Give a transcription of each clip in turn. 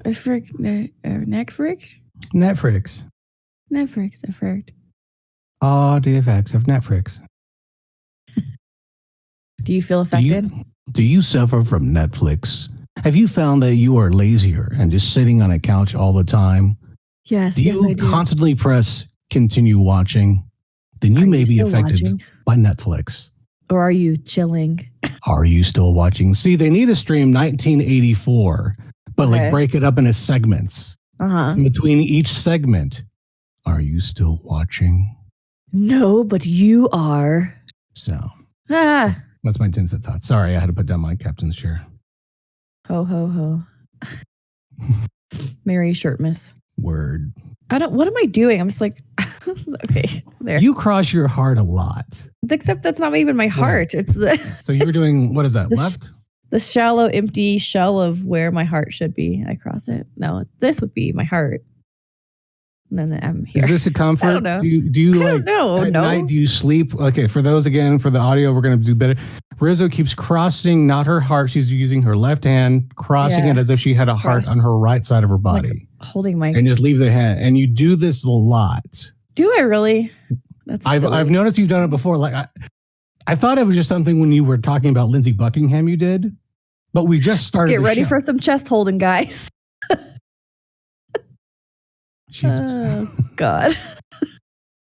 Netflix? Netflix. Netflix, I've heard. Oh, the effects of Netflix. Do you feel affected? Do you suffer from Netflix? Have you found that you are lazier and just sitting on a couch all the time? Yes, do you I do. Constantly press continue watching? Then you may be affected by Netflix. Or are you chilling? Are you still watching? See, they need to stream 1984, but like break it up into segments. In between each segment, are you still watching? No, but you are. So, that's my 10-cent thought. Sorry, I had to put down my captain's chair. Ho, ho, ho. Merry Shirtmas. Word. What am I doing? I'm just like, okay, there. You cross your heart a lot. Except that's not even my heart. It's the. So you were doing, what is that, left? The shallow, empty shell of where my heart should be. I cross it. No, this would be my heart. And then I'm here. Is this a comfort? I don't know. Do you I don't know. at night, do you sleep? Okay, for those again, for the audio, we're going to do better. Rizzo keeps crossing, not her heart. She's using her left hand, crossing it as if she had a heart on her right side of her body. Like holding my... And just leave the hand. And you do this a lot. Do I really? I've noticed you've done it before. Like I thought it was just something when you were talking about Lindsey Buckingham you did. But we just started. Get ready for some chest holding, guys. Oh God.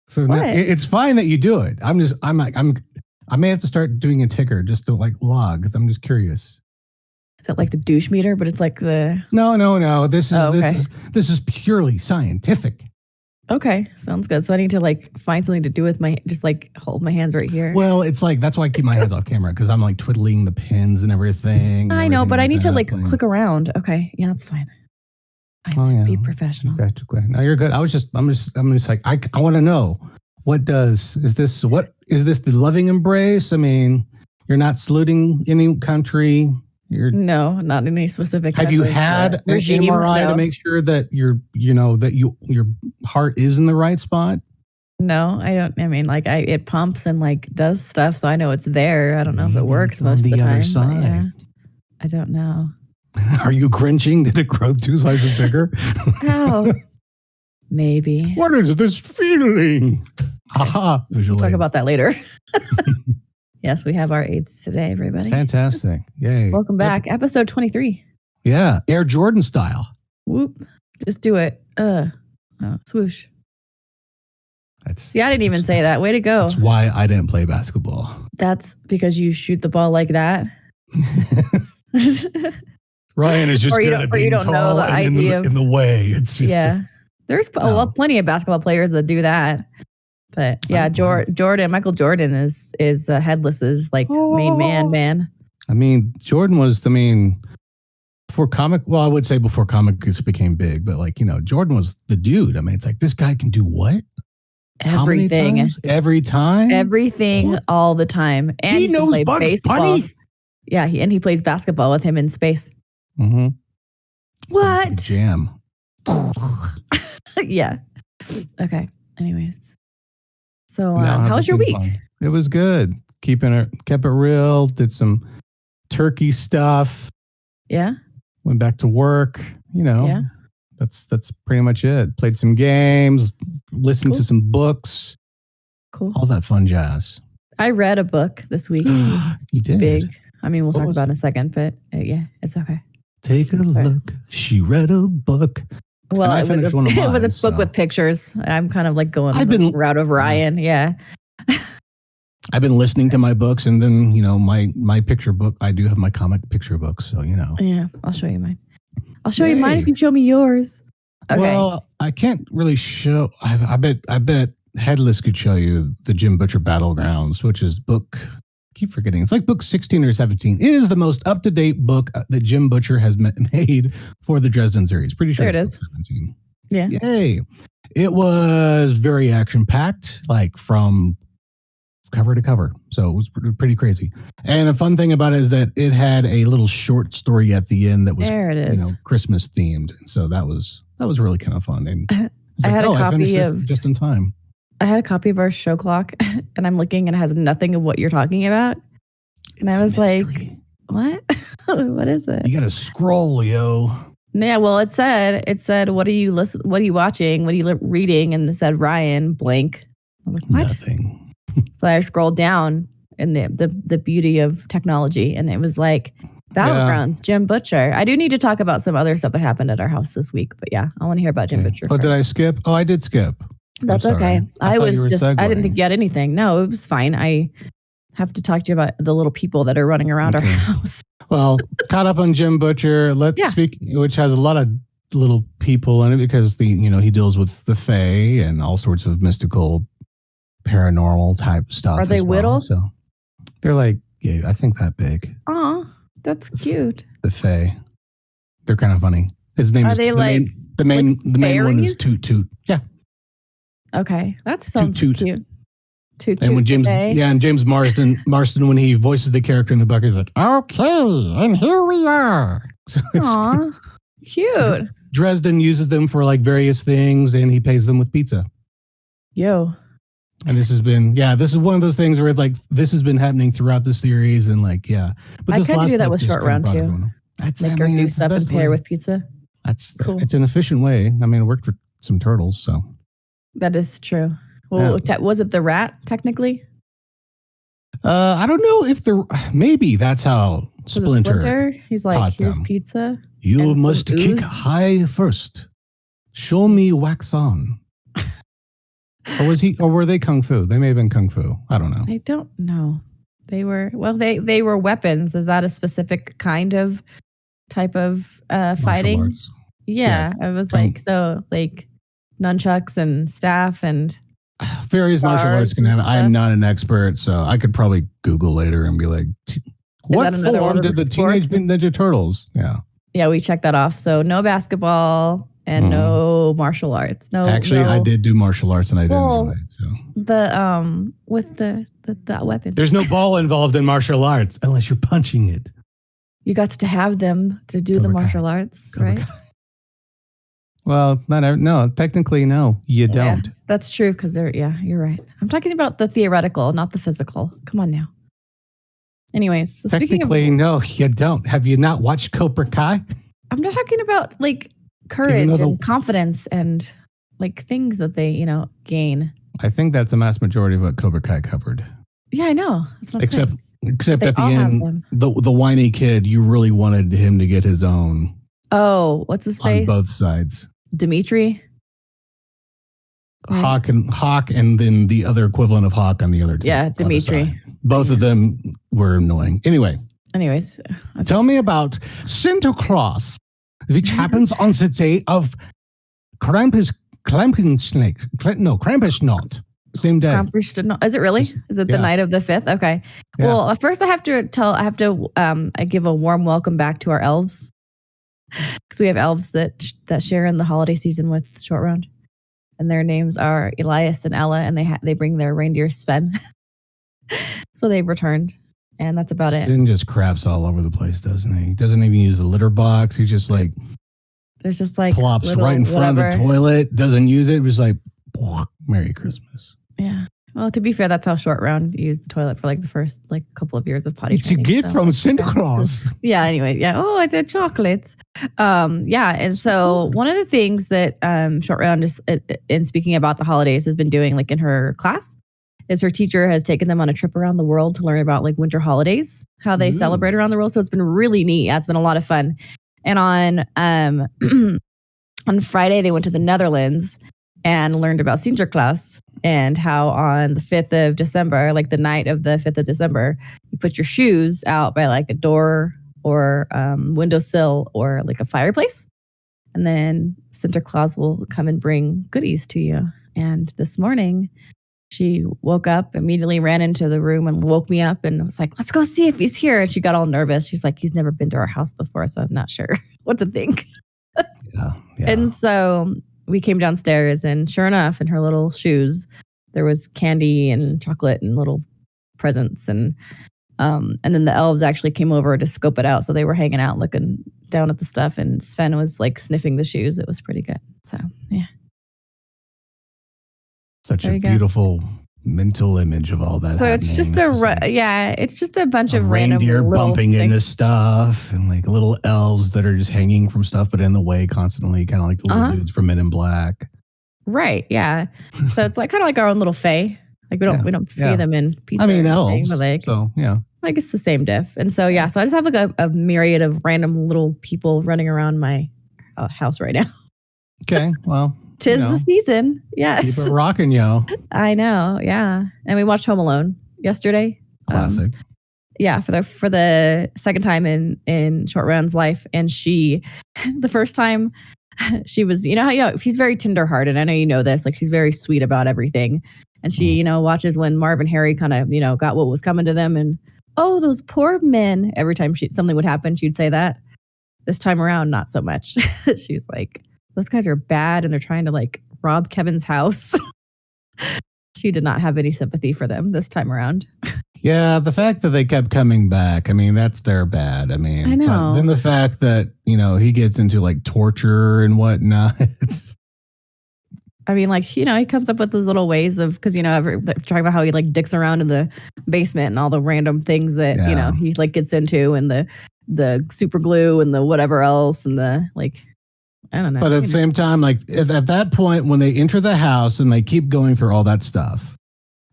So now, it's fine that you do it. I may have to start doing a ticker just to like log because I'm just curious. Is it like the douche meter? But it's like the no. This is purely scientific. Okay, sounds good. So I need to like find something to do with just like hold my hands right here. Well, it's like that's why I keep my hands off camera because I'm like twiddling the pins and everything. I know, but I need to like click around. Okay, yeah, that's fine. Be professional. Okay, no, you're good. I'm just like I want to know is this the loving embrace? I mean, you're not saluting any country. No, not any specific. Have you had an MRI to make sure that your heart is in the right spot? No, I don't. I mean, like it pumps and like does stuff, so I know it's there. I don't know if it works most of the time. Other side. Yeah, I don't know. Are you Grinching? Did it grow 2 sizes bigger? How? Maybe. What is this feeling? Haha. We'll talk about that later. Yes, we have our aids today, everybody. Fantastic. Yay. Welcome back. Episode 23. Yeah. Air Jordan style. Whoop. Just do it. Swoosh. See, I didn't even say that. Way to go. That's why I didn't play basketball. That's because you shoot the ball like that. Ryan is just good at being tall know the idea in the way. It's just, there's plenty of basketball players that do that. But yeah, Michael Jordan is headless is like main man. I mean, Jordan was, before I would say before comics became big, but like, Jordan was the dude. I mean, it's like, this guy can do what? Everything. Every time? Everything, what? All the time. And he knows Bugs baseball. Bunny? Yeah, he plays basketball with him in space. Mm-hmm. What? Like jam. Yeah. Okay. Anyways. So how was your week? Fun. It was good. Kept it real. Did some turkey stuff. Yeah. Went back to work. Yeah. That's pretty much it. Played some games. Listened to some books. Cool. All that fun jazz. I read a book this week. You did? Big. I mean, we'll talk about it in a second, but yeah, it's okay. Take a look. She read a book. Well, it was a book with pictures. I'm kind of like going the route of Ryan. Yeah. I've been listening to my books and then, my picture book. I do have my comic picture book. So, Yeah, I'll show you mine. I'll show you mine if you show me yours. Okay. Well, I can't really show. I bet Headless could show you the Jim Butcher Battlegrounds, which is book. I keep forgetting. It's like book 16 or 17. It is the most up-to-date book that Jim Butcher has made for the Dresden series. Pretty sure there it is. 17. Yeah. Yay. It was very action-packed, like from cover to cover. So it was pretty crazy. And a fun thing about it is that it had a little short story at the end that was Christmas themed. So that was really kind of fun. And I had a copy of just in time. I had a copy of our show clock and I'm looking and it has nothing of what you're talking about. And I was like, what? What is it? You got to scroll, yo. Yeah, well, it said, what are you watching? What are you reading? And it said Ryan blank. I was like, what? Nothing. So I scrolled down in the beauty of technology, and it was like Battlegrounds, Jim Butcher. I do need to talk about some other stuff that happened at our house this week, but yeah, I want to hear about Jim Butcher. Oh, did I skip? Oh, I did skip. That's okay. I didn't think you had anything. No, it was fine. I have to talk to you about the little people that are running around our house. Well, caught up on Jim Butcher. Let's speak, which has a lot of little people in it because he deals with the Fae and all sorts of mystical, paranormal type stuff. Are they whittle? So they're like, I think that big. Aw, that's cute. The Fae. They're kind of funny. His name is the main one is Toot Toot. Yeah. Okay, that sounds cute. Toot, and when James Marsden, when he voices the character in the book, he's like, okay, and here we are. So Aww, cute. Dresden uses them for like various things, and he pays them with pizza. Yo. And this is one of those things where it's like, this has been happening throughout the series, and like, yeah. But I kind of do that with Shortround too. Make her do stuff and pair with pizza. That's cool. It's an efficient way. I mean, it worked for some turtles, so. That is true. Well, was it the rat technically? I don't know if maybe that's how Splinter. He's like, here's pizza. You must kick high first. Show me wax on. Or were they kung fu? They may have been kung fu. I don't know. I don't know. They were weapons. Is that a specific type of fighting? Arts. Yeah, it was like nunchucks and staff and various martial arts can have it. I am not an expert, so I could probably Google later and be like, what form did the Teenage Mutant Ninja Turtles? Yeah, we checked that off. So no basketball and no martial arts. I did do martial arts, and I didn't anyway. So with the weapons. There's no ball involved in martial arts unless you're punching it. You got to have them to do the martial arts, right? Well, no, technically, no, you don't. Yeah, that's true because you're right. I'm talking about the theoretical, not the physical. Come on now. Anyways, so technically, no, you don't. Have you not watched Cobra Kai? I'm not talking about like courage and confidence and like things that they, gain. I think that's a mass majority of what Cobra Kai covered. Yeah, I know. That's what I'm saying. Except at the end, the whiny kid, you really wanted him to get his own. Oh, what's his face? On both sides. Dimitri? Hawk and then the other equivalent of Hawk on the other team. Yeah, Dimitri. Both of them were annoying. Anyways. Tell me about Santa Claus, which happens on the day of Krampus not. Same day. Is it really? Is it the night of the 5th? Okay. Yeah. Well, first I have to give a warm welcome back to our elves. Because we have elves that share in the holiday season with Shortround, and their names are Elias and Ella, and they bring their reindeer Sven. So they've returned, and that's about it. Sven just craps all over the place, doesn't he? He doesn't even use a litter box. He just there's just like plops right in front of the toilet. Doesn't use it. It was like Merry Christmas. Yeah. Well, to be fair, that's how Shortround used the toilet for like the first couple of years of potty training. It's a gift from Santa Claus. Yeah. Anyway. Yeah. Oh, I said chocolates. Yeah. And so one of the things that Shortround is, in speaking about the holidays, has been doing like in her class is her teacher has taken them on a trip around the world to learn about like winter holidays, how they celebrate around the world. So it's been really neat. Yeah, it's been a lot of fun. And on Friday, they went to the Netherlands and learned about Sinterklaas and how on the 5th of December, like the night of the 5th of December, you put your shoes out by like a door or windowsill or like a fireplace. And then Sinterklaas will come and bring goodies to you. And this morning, she woke up, immediately ran into the room and woke me up and was like, let's go see if he's here. And she got all nervous. She's like, he's never been to our house before, so I'm not sure what to think. Yeah. And so we came downstairs, and sure enough, in her little shoes, there was candy and chocolate and little presents. And then the elves actually came over to scope it out. So they were hanging out, looking down at the stuff. And Sven was like sniffing the shoes. It was pretty good. So, yeah. Such a beautiful mental image of all that. So it's just it's just a bunch of reindeer random bumping things. into stuff and like little elves that are just hanging from stuff, but in the way constantly, kind of like the little dudes from Men in Black. Right. Yeah. So it's like kind of like our own little fae. Like we don't feed them in pizza. I mean, elves. But like, so yeah. Like it's the same diff. And so so I just have like a myriad of random little people running around my house right now. Okay. Well. Tis the season. Yes. Keep it rocking, yo. I know. Yeah. And we watched Home Alone yesterday. Classic. For the second time in Shortround's life. And the first time she was, she's very tenderhearted. I know you know this. Like she's very sweet about everything. And she, watches when Marv and Harry kind of, got what was coming to them. And, oh, those poor men. Every time something would happen, she'd say that. This time around, not so much. She's like, those guys are bad and they're trying to like rob Kevin's house. She did not have any sympathy for them this time around. Yeah, the fact that they kept coming back, I mean, that's their bad. I mean, I know. But then the fact that, he gets into like torture and whatnot. I mean, like, he comes up with those little ways of, because, talking about how he like dicks around in the basement and all the random things that, he like gets into and the super glue and the whatever else and the like, I don't know. But at the same time, like at that point, when they enter the house and they keep going through all that stuff,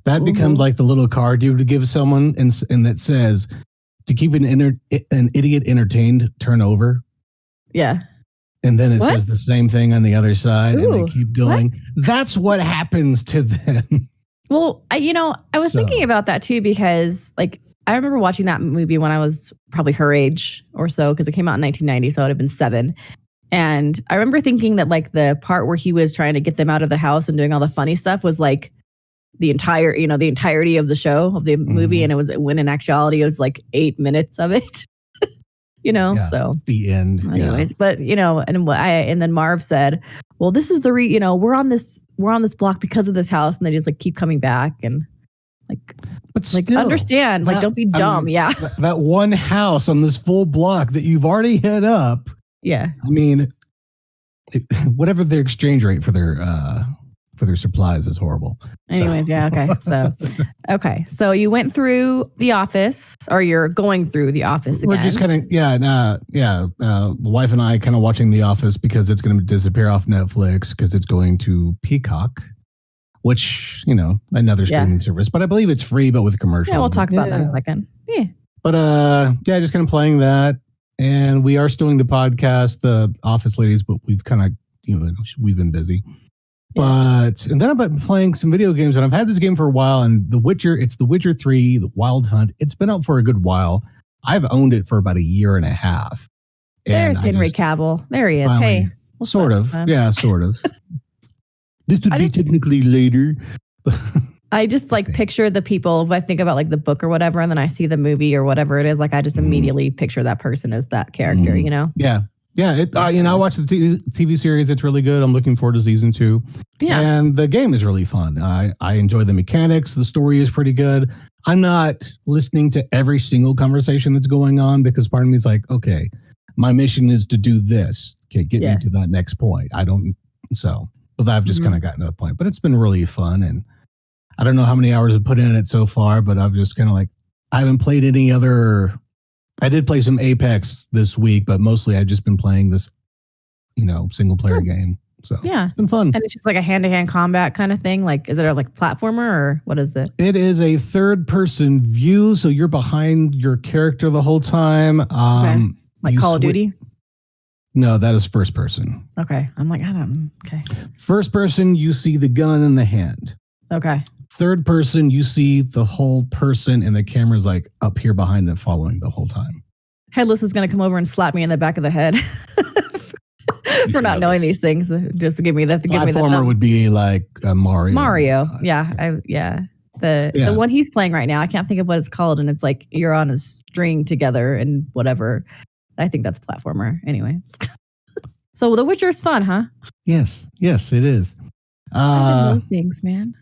that becomes like the little card you would give someone and that says to keep an idiot entertained, turn over. Yeah. And then it says the same thing on the other side and they keep going. What? That's what happens to them. Well, I was thinking about that too, because like, I remember watching that movie when I was probably her age or so, because it came out in 1990. So I would have been 7. And I remember thinking that like the part where he was trying to get them out of the house and doing all the funny stuff was like the entirety of the show, of the movie. And it was, when in actuality, it was like 8 minutes of it, so the end. Anyways, but and then Marv said, well, this is we're on this block because of this house. And they just like keep coming back and like, but still, understand, like, don't be dumb. That one house on this full block that you've already hit up. Yeah. I mean, whatever their exchange rate for their supplies is horrible. Anyways, okay. So you went through The Office, or you're going through The Office again. We're just kind of, the wife and I kind of watching The Office because it's going to disappear off Netflix because it's going to Peacock, which, another streaming service, but I believe it's free, but with commercials. Yeah, we'll talk about that in a second. Yeah. But just kind of playing that. And we are still doing the podcast, the Office Ladies, but we've kind of, we've been busy. And then I've been playing some video games, and I've had this game for a while. And it's The Witcher 3, The Wild Hunt. It's been out for a good while. I've owned it for about a year and a half. There's Henry Cavill. There he is. Finally, hey, sort of. Yeah, sort of. This would be technically later. I just like picture the people, if I think about like the book or whatever, and then I see the movie or whatever it is, like I just immediately picture that person as that character, Yeah. Yeah. I watched the TV series. It's really good. I'm looking forward to season 2. Yeah. And the game is really fun. I enjoy the mechanics. The story is pretty good. I'm not listening to every single conversation that's going on because part of me is like, okay, my mission is to do this. Okay, get me to that next point. But I've just kind of gotten to the point. But it's been really fun, and I don't know how many hours I've put in it so far, but I've just kind of like, I haven't played any other. I did play some Apex this week, but mostly I've just been playing this, single player game. So it's been fun. And it's just like a hand-to-hand combat kind of thing. Like, is it a like platformer or what is it? It is a third-person view, so you're behind your character the whole time. Like Call of Duty? No, that is first person. Okay. I'm like, okay. First person, you see the gun in the hand. Okay. Third person, you see the whole person and the camera's like up here behind it following the whole time. Headless is going to come over and slap me in the back of the head for not knowing these things. Just to give me the platformer would be like Mario. The one he's playing right now, I can't think of what it's called, and it's like you're on a string together and whatever. I think that's platformer. Anyways. So The Witcher is fun, huh? Yes, it is. I know things, man.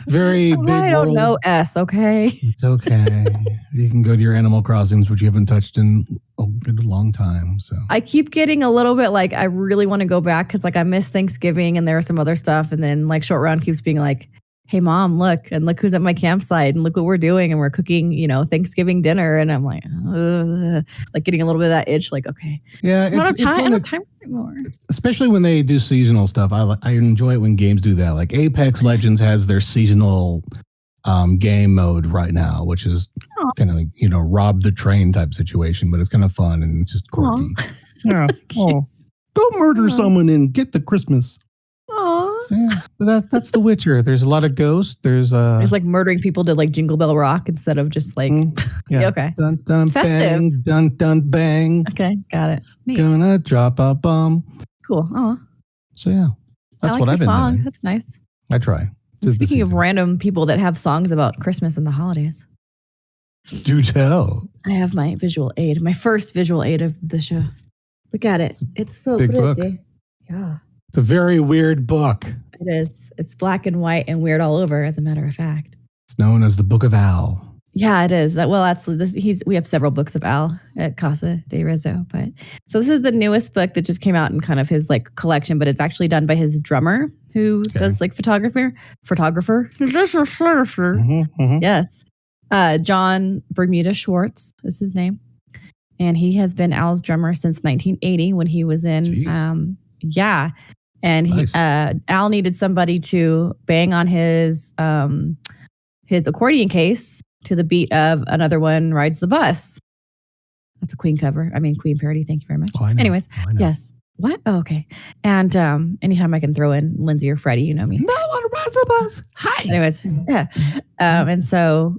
Very big. I don't know okay? It's okay. You can go to your Animal Crossings, which you haven't touched in a good long time. So I keep getting a little bit like I really want to go back because like I miss Thanksgiving and there was some other stuff, and then like Shortround keeps being like, hey mom, look who's at my campsite and look what we're doing and we're cooking, Thanksgiving dinner. And I'm like, like getting a little bit of that itch, like, okay. Yeah, I don't have time anymore. Especially when they do seasonal stuff. I enjoy it when games do that. Like Apex Legends has their seasonal game mode right now, which is kind of like, rob the train type situation, but it's kind of fun and it's just quirky. Yeah. Oh, go murder someone and get the Christmas. Aww. So, yeah, but that's The Witcher. There's a lot of ghosts. There's like murdering people to like Jingle Bell Rock instead of just like okay. Dun dun festive. Bang, dun dun bang. Okay, got it. Neat. Gonna drop a bomb. Cool. Oh. So yeah, that's I like what I've been doing. That's nice. I try. Speaking of random people that have songs about Christmas and the holidays. Do tell. I have my visual aid, my first visual aid of the show. Look at it. It's so big pretty. Book. Yeah. It's a very weird book. It is. It's black and white and weird all over, as a matter of fact. It's known as the Book of Al. Yeah, it is. We have several books of Al at Casa de Rizzo, but so this is the newest book that just came out in kind of his like collection, but it's actually done by his drummer who does like photographer. Yes. John Bermuda Schwartz is his name. And he has been Al's drummer since 1980 when he was in, And nice. Al needed somebody to bang on his accordion case to the beat of Another One Rides the Bus. That's a Queen cover. I mean, Queen parody. Thank you very much. Anyways, yes. What? Oh, okay. And anytime I can throw in Lindsey or Freddie, you know me. No one rides the bus. Hi. Anyways, yeah. And so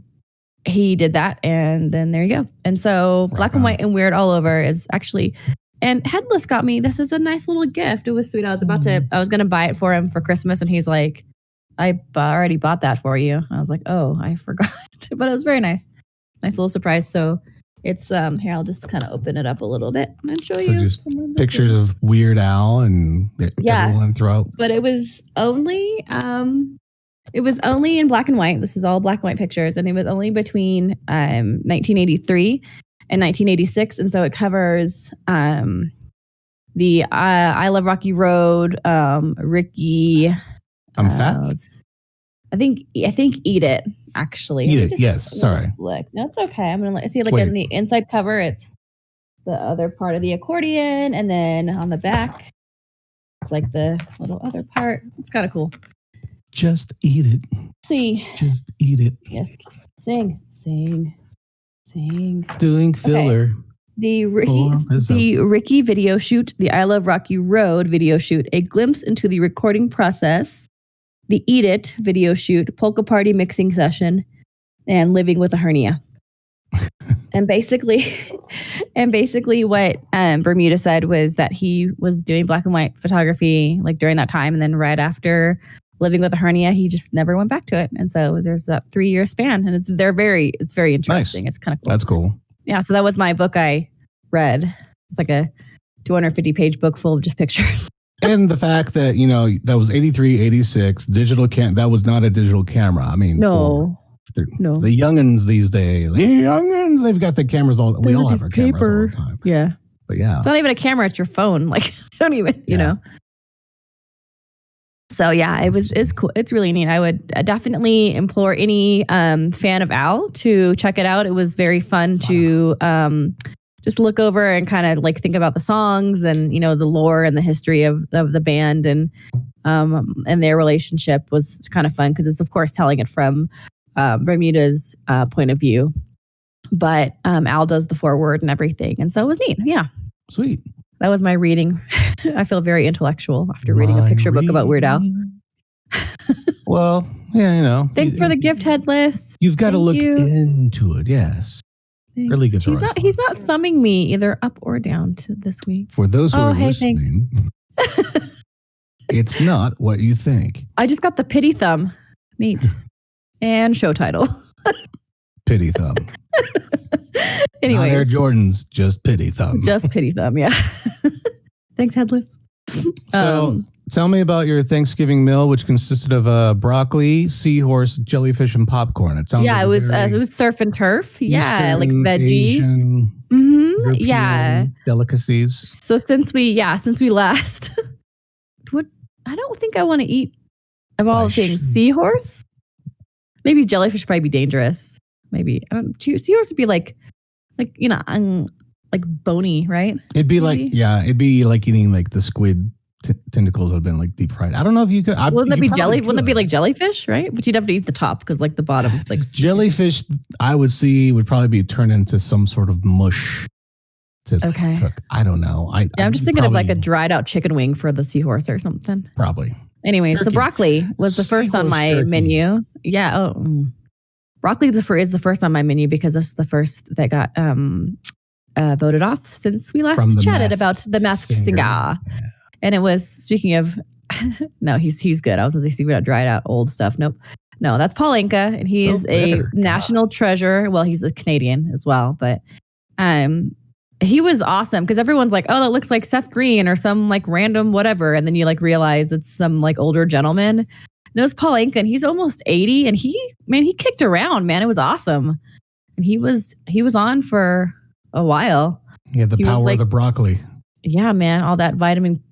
he did that, and then there you go. And so black and white and weird all over is actually, and Headless got me, this is a nice little gift. It was sweet. I was going to buy it for him for Christmas, and he's like, I already bought that for you. I was like, oh, I forgot. But it was very nice. Nice little surprise. So it's, here, I'll just kind of open it up a little bit and show you. Just pictures of Weird Al and everyone throughout. But it was only in black and white. This is all black and white pictures. And it was only between 1983 and 1986. And so it covers the I Love Rocky Road, Ricky. I'm fat. I think Eat It, actually. Eat It, yes. Sorry. Look. No, it's okay. I'm going to see, like, in the inside cover, it's the other part of the accordion. And then on the back, it's like the little other part. It's kind of cool. Just eat it. See. Just eat it. Yes. Sing. Doing filler. Okay. The Ricky video shoot, the I Love Rocky Road video shoot, a glimpse into the recording process, the Eat It video shoot, polka party mixing session, and living with a hernia. and basically what Bermuda said was that he was doing black and white photography like during that time, and then right after living with a hernia, he just never went back to it. And so there's that 3-year span, and it's very interesting. Nice. It's kind of cool. That's cool. Yeah. So that was my book I read. It's like a 250-page book full of just pictures. And the fact that, that was 83, 86, that was not a digital camera. I mean, no. The youngins these days, they've got the cameras all, we all have our cameras all the time. Yeah. But yeah. It's not even a camera, it's your phone. Like, don't even, you know. So yeah, it's cool. It's really neat. I would definitely implore any fan of Al to check it out. It was very fun to just look over and kind of like think about the songs and the lore and the history of the band and their relationship was kind of fun because it's of course telling it from Bermuda's point of view, but Al does the foreword and everything, and so it was neat. Yeah, sweet. That was my reading. I feel very intellectual after reading a picture book about Weird Al. Well, yeah, Thanks for the gift, Headless. You've got to look into it. Yes. Thanks. Early gifts he's not thumbing me either up or down this week. For those who are listening, it's not what you think. I just got the pity thumb. Neat. And show title. Pity thumb. Anyways. Not Air Jordans, just pity thumb. Just pity thumb, yeah. Thanks, Headless. So tell me about your Thanksgiving meal, which consisted of broccoli, seahorse, jellyfish, and popcorn. It sounds it was surf and turf. Yeah, like veggie. Asian, yeah. Delicacies. So since we last, I don't think I want to eat of all things seahorse. Maybe jellyfish probably be dangerous. Maybe I don't. Seahorse would be like like bony, right? It'd be Maybe? it'd be like eating like the squid tentacles would have been like deep fried. I don't know if you could. Wouldn't that be Wouldn't that be like jellyfish, right? But you'd have to eat the top because like the bottom's like jellyfish. I would see would probably be turned into some sort of mush. To cook. I don't know. I'm just thinking of like a dried out chicken wing for the seahorse or something. Probably. Anyway, so broccoli was the first on my menu. Yeah. Broccoli is the first on my menu because this is the first that got voted off since we last chatted about the Masked Singer. Yeah. And it was, speaking of, no, he's good. I was going to say speaking about dried out old stuff. Nope. No, that's Paul Anka, and he is a national treasure. Well, he's a Canadian as well, but he was awesome because everyone's like, oh, that looks like Seth Green or some like random whatever. And then you like realize it's some like older gentleman. And it was Paul Anka, and he's almost 80, and he kicked around, man. It was awesome. And he was on for a while. He had the power of the broccoli. Yeah, man. All that vitamin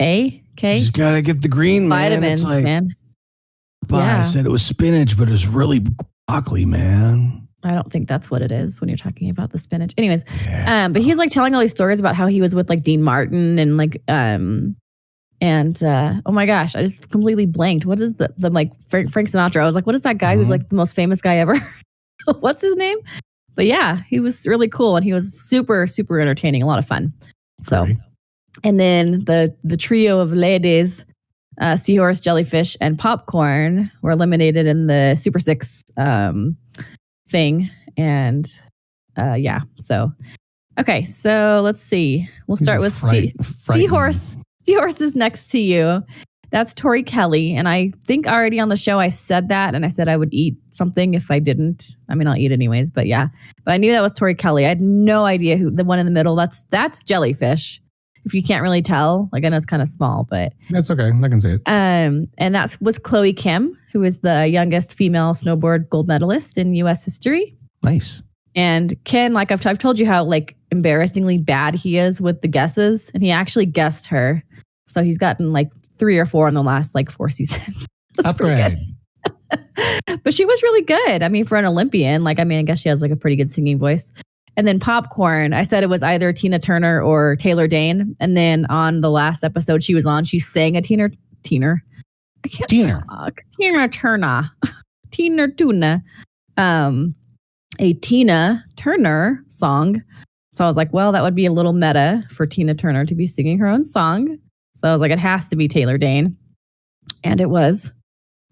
A, K. You just gotta get the green, man. Vitamins, man. I said it was spinach, but it's really broccoli, man. I don't think that's what it is when you're talking about the spinach. Anyways, but he's like telling all these stories about how he was with like Dean Martin and like oh my gosh, I just completely blanked. What is the like Frank Sinatra? I was like, what is that guy who's like the most famous guy ever? What's his name? But yeah, he was really cool, and he was super, super entertaining. A lot of fun. So, and then the trio of ladies, seahorse, jellyfish, and popcorn were eliminated in the Super Six thing. And so okay, so let's see. We'll start with Seahorse. Seahorse is next to you. That's Tori Kelly. And I think already on the show I said that, and I said I would eat something if I didn't. I mean, I'll eat anyways, but yeah. But I knew that was Tori Kelly. I had no idea who the one in the middle. That's jellyfish. If you can't really tell, like I know it's kind of small, but that's okay. I can see it. And that was Chloe Kim, who is the youngest female snowboard gold medalist in U.S. history. Nice. And Ken, like I've told you how like embarrassingly bad he is with the guesses, and he actually guessed her. So he's gotten like 3 or 4 in the last like 4 seasons. Upgrade. But she was really good. I mean, for an Olympian, I guess she has like a pretty good singing voice. And then popcorn, I said it was either Tina Turner or Taylor Dane. And then on the last episode she was on, she sang a Tina Turner. A Tina Turner song. So I was like, well, that would be a little meta for Tina Turner to be singing her own song. So I was like, it has to be Taylor Dane. And it was.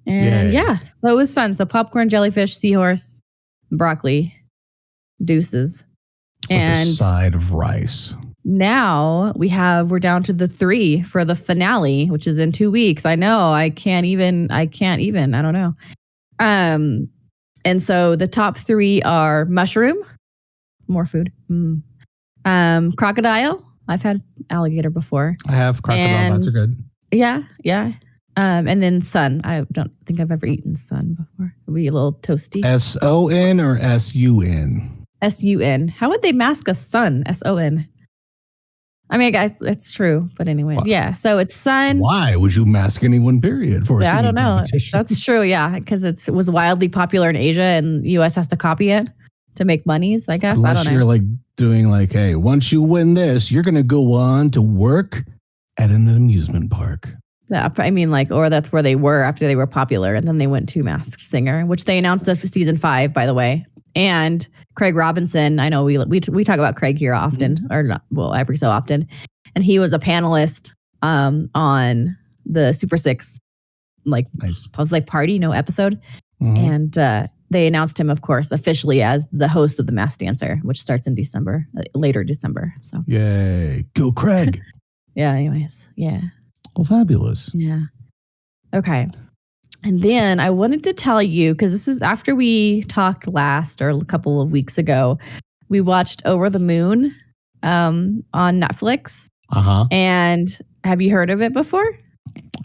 And so it was fun. So popcorn, jellyfish, seahorse, broccoli, deuces. And a side of rice. Now we're down to the 3 for the finale, which is in 2 weeks. I know. I can't even. I don't know. And so the top 3 are mushroom, more food. Crocodile. I've had alligator before. I have crocodile. Nuts are good. Yeah. And then sun. I don't think I've ever eaten sun before. It'd be a little toasty. SON or SUN? SUN. How would they mask a sun? SON. I mean, guys, it's true. But anyways, yeah. So it's sun. Why would you mask anyone, period? For I don't know. That's true. Yeah. Because it was wildly popular in Asia, and the US has to copy it to make monies, I guess. Unless I don't know. You're like doing like, hey, once you win this, you're going to go on to work at an amusement park. Yeah, I mean, or that's where they were after they were popular, and then they went to Masked Singer, which they announced of season 5, by the way. And Craig Robinson, I know we talk about Craig here often, or not, well, every so often, and he was a panelist on the Super 6, nice. I was like episode, and they announced him, of course, officially as the host of the Masked Dancer, which starts in December, later December. So yay, go Craig! Yeah. Anyways, yeah. Well, fabulous. Yeah. Okay. And then I wanted to tell you, because this is after we talked last or a couple of weeks ago, we watched Over the Moon on Netflix. And have you heard of it before?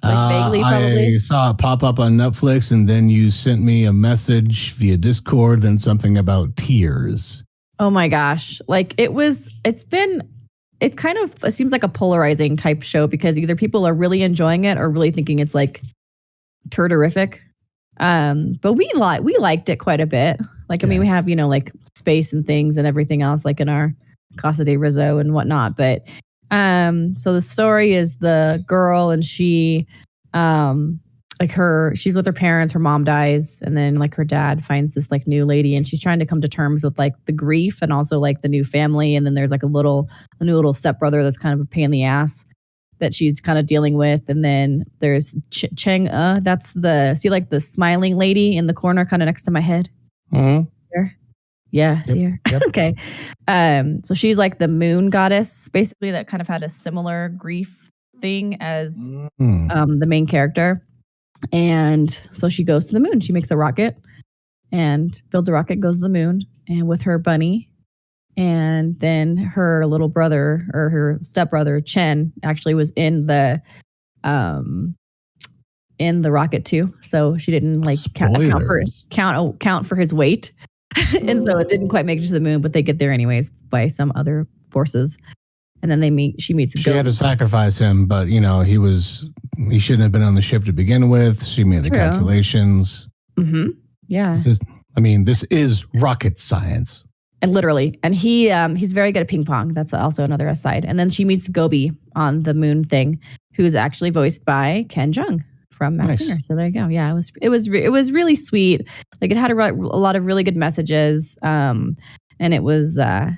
Vaguely, probably. I saw it pop up on Netflix, and then you sent me a message via Discord, then something about tears. Oh my gosh. It seems like a polarizing type show, because either people are really enjoying it or really thinking it's like turderific. But we liked it quite a bit. Like, I mean, we have, like space and things and everything else, like in our Casa de Rizzo and whatnot. But so the story is the girl, and she she's with her parents, her mom dies, and then like her dad finds this like new lady, and she's trying to come to terms with like the grief and also like the new family. And then there's like a new little stepbrother that's kind of a pain in the ass that she's kind of dealing with. And then there's Cheng. That's like the smiling lady in the corner, kind of next to my head. Mm-hmm. There. Yeah, see her. Yep. Okay. So she's like the moon goddess, basically, that kind of had a similar grief thing as the main character. And so she goes to the moon. She makes a rocket and builds a rocket, goes to the moon, and with her bunny. And then her little brother, or her stepbrother, Chen, actually was in the rocket too. So she didn't like count for his weight. And so it didn't quite make it to the moon, but they get there anyways by some other forces. And then she meets. She had to sacrifice him, but he shouldn't have been on the ship to begin with. She made the calculations. Mm-hmm. Yeah. This is rocket science. And literally, and he's very good at ping pong. That's also another aside. And then she meets Gobi on the moon thing, who's actually voiced by Ken Jeong from Masked Singer. So there you go. Yeah, it was really sweet. Like, it had a lot of really good messages, and it was good.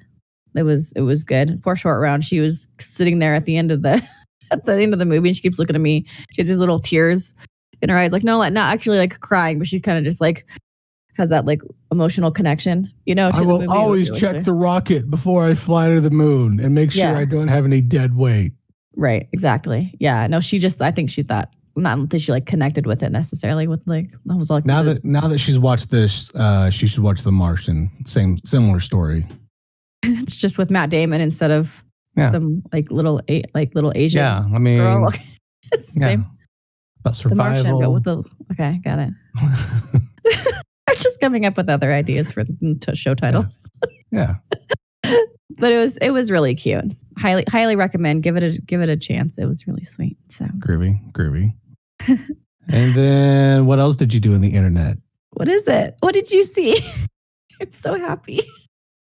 Poor Shortround, she was sitting there at the end of the movie, and she keeps looking at me. She has these little tears in her eyes, like not actually like crying, but she kind of just like has that like emotional connection, I will always check the rocket before I fly to the moon and make sure I don't have any dead weight. Right, exactly. Yeah, no, I think she thought, not that she like connected with it necessarily with like, that was like, now that she's watched this, she should watch The Martian. Similar story. It's just with Matt Damon instead of some like little Asian. Yeah, I mean, girl. Okay. It's the same. About survival. The Martian, but okay, got it. I'm just coming up with other ideas for the show titles. Yeah. But it was really cute. Highly recommend. Give it a chance. It was really sweet. So groovy. And then what else did you do on the internet? What is it? What did you see? I'm so happy.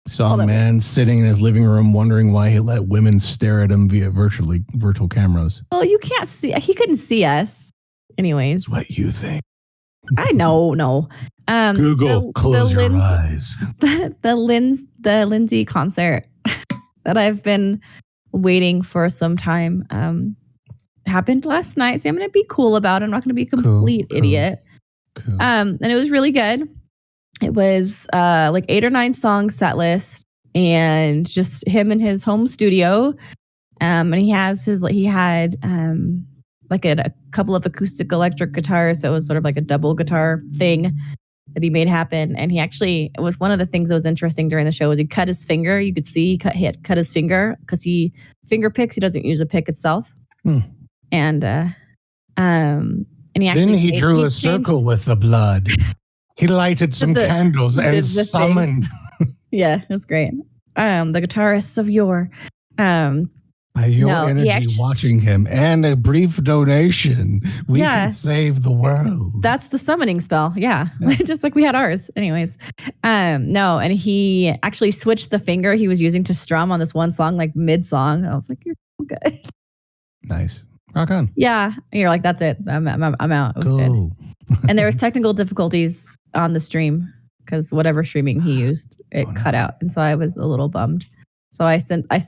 Saw a man sitting in his living room wondering why he let women stare at him via virtual cameras. Well, you can't see. He couldn't see us. Anyways. That's what you think. I know. No. Google, close your eyes. The Lindsey concert that I've been waiting for some time happened last night. So I'm going to be cool about it. I'm not going to be a complete idiot. Cool. And it was really good. It was like 8 or 9 song set list, and just him in his home studio. And he had like a couple of acoustic electric guitars. So it was sort of like a double guitar thing that he made happen. And it was one of the things that was interesting during the show was he cut his finger. You could see he had cut his finger because he finger picks. He doesn't use a pick itself. And he actually then he drew a circle with the blood. He lighted some candles and summoned. Yeah, it was great. The guitarists of yore. By your energy watching him and a brief donation, we can save the world. That's the summoning spell. Yeah. Just like we had ours. Anyways. No, and he actually switched the finger he was using to strum on this one song, like mid-song. I was like, you're so good. Nice. Rock on. Yeah. And you're like, that's it. I'm out. It was good. And there was technical difficulties on the stream because whatever streaming he used, it cut out. And so I was a little bummed. So I sent I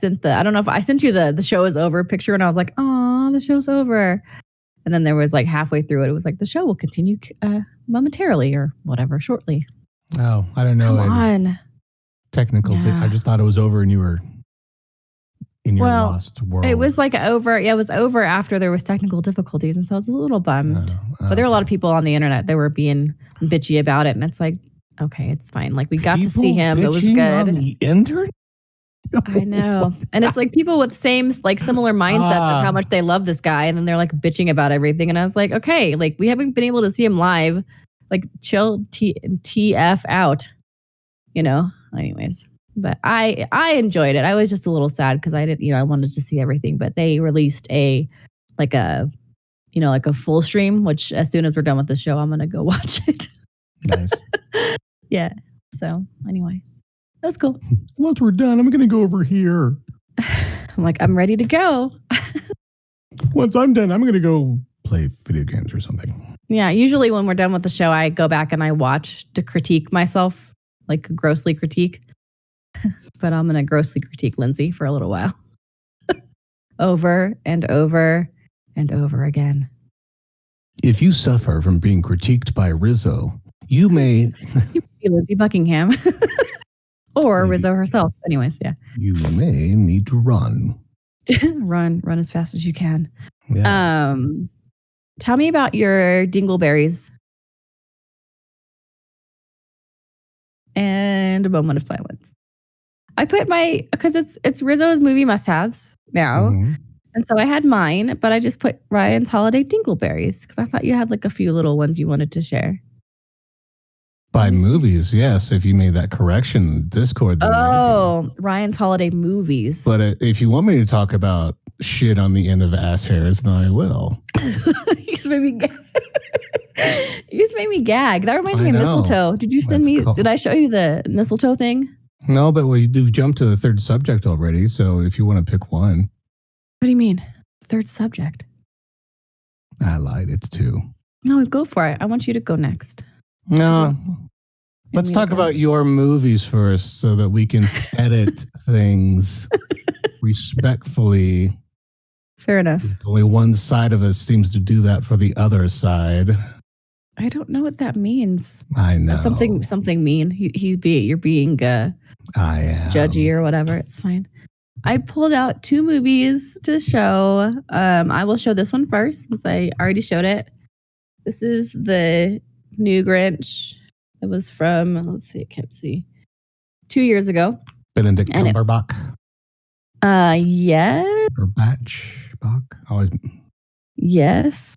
don't know if I sent you the show is over picture, and I was like, oh, the show's over. And then there was like halfway through it was like, the show will continue momentarily or whatever, shortly. Oh, I don't know. Come on. Technical. Yeah. I just thought it was over and you were in your lost world. It was like over. Yeah, it was over after there was technical difficulties. And so I was a little bummed. But there were a lot of people on the internet that were being bitchy about it. And it's like, okay, it's fine. Like we got to see him. It was good. On the internet? I know. And it's like people with similar mindsets of how much they love this guy. And then they're like bitching about everything. And I was like, okay, like we haven't been able to see him live. Like chill TF out, anyways. But I enjoyed it. I was just a little sad because I didn't, I wanted to see everything, but they released a like a full stream, which as soon as we're done with the show, I'm going to go watch it. Nice. Yeah. So anyways, that's cool. Once we're done, I'm going to go over here. I'm like, I'm ready to go. Once I'm done, I'm going to go play video games or something. Yeah. Usually when we're done with the show, I go back and I watch to critique myself, like grossly critique. But I'm going to grossly critique Lindsey for a little while. Over and over and over again. If you suffer from being critiqued by Rizzo, you may be Lindsey Buckingham or Rizzo herself. Anyways, yeah. You may need to run. run as fast as you can. Yeah. Tell me about your dingleberries. And a moment of silence. I put because it's Rizzo's movie must-haves now. Mm-hmm. And so I had mine, but I just put Ryan's Holiday Dingleberries because I thought you had like a few little ones you wanted to share. By movies, yes. If you made that correction in Discord. Ryan's Holiday Movies. But if you want me to talk about shit on the end of ass hairs, then I will. You just made me gag. That reminds me of mistletoe. Did you send me? Did I show you the mistletoe thing? No, but you've jumped to the third subject already. So if you want to pick one. What do you mean? Third subject? I lied. It's 2. No, go for it. I want you to go next. No. Let's talk about your movies first so that we can edit things respectfully. Fair enough. Only one side of us seems to do that for the other side. I don't know what that means. I know. Something mean. You're being I am. Judgy or whatever. It's fine. I pulled out 2 movies to show. I will show this one first since I already showed it. This is the new Grinch. It was from, let's see, I can't see. 2 years ago. Benedict Cumberbatch. Yes. Or Batchbach. Always. Yes.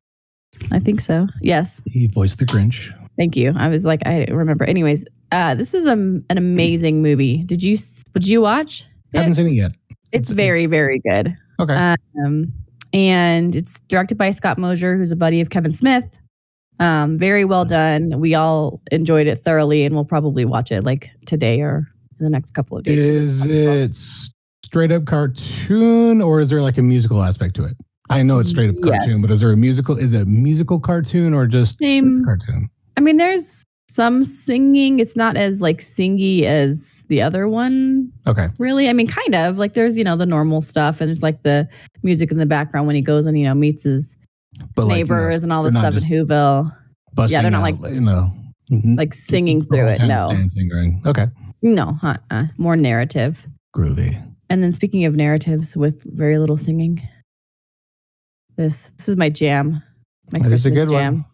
I think so. Yes. He voiced the Grinch. Thank you. I was like, I remember. Anyways, this is an amazing movie. Would you watch it? I haven't seen it yet. It's very, very good. Okay. And it's directed by Scott Mosier, who's a buddy of Kevin Smith. Very well done. We all enjoyed it thoroughly, and we'll probably watch it like today or in the next couple of days. Is it straight up cartoon, or is there like a musical aspect to it? I know it's straight up cartoon, but is there a musical? Is it a musical cartoon or just it's cartoon? I mean, there's some singing. It's not as like singy as the other one. Okay. Really? I mean, kind of. Like there's, the normal stuff, and there's like the music in the background when he goes and, meets his neighbors and all this stuff in Whoville. Yeah, they're not like, like singing through it. No. Okay. No, more narrative. Groovy. And then speaking of narratives with very little singing, this is my jam. My Christmas a good jam. One.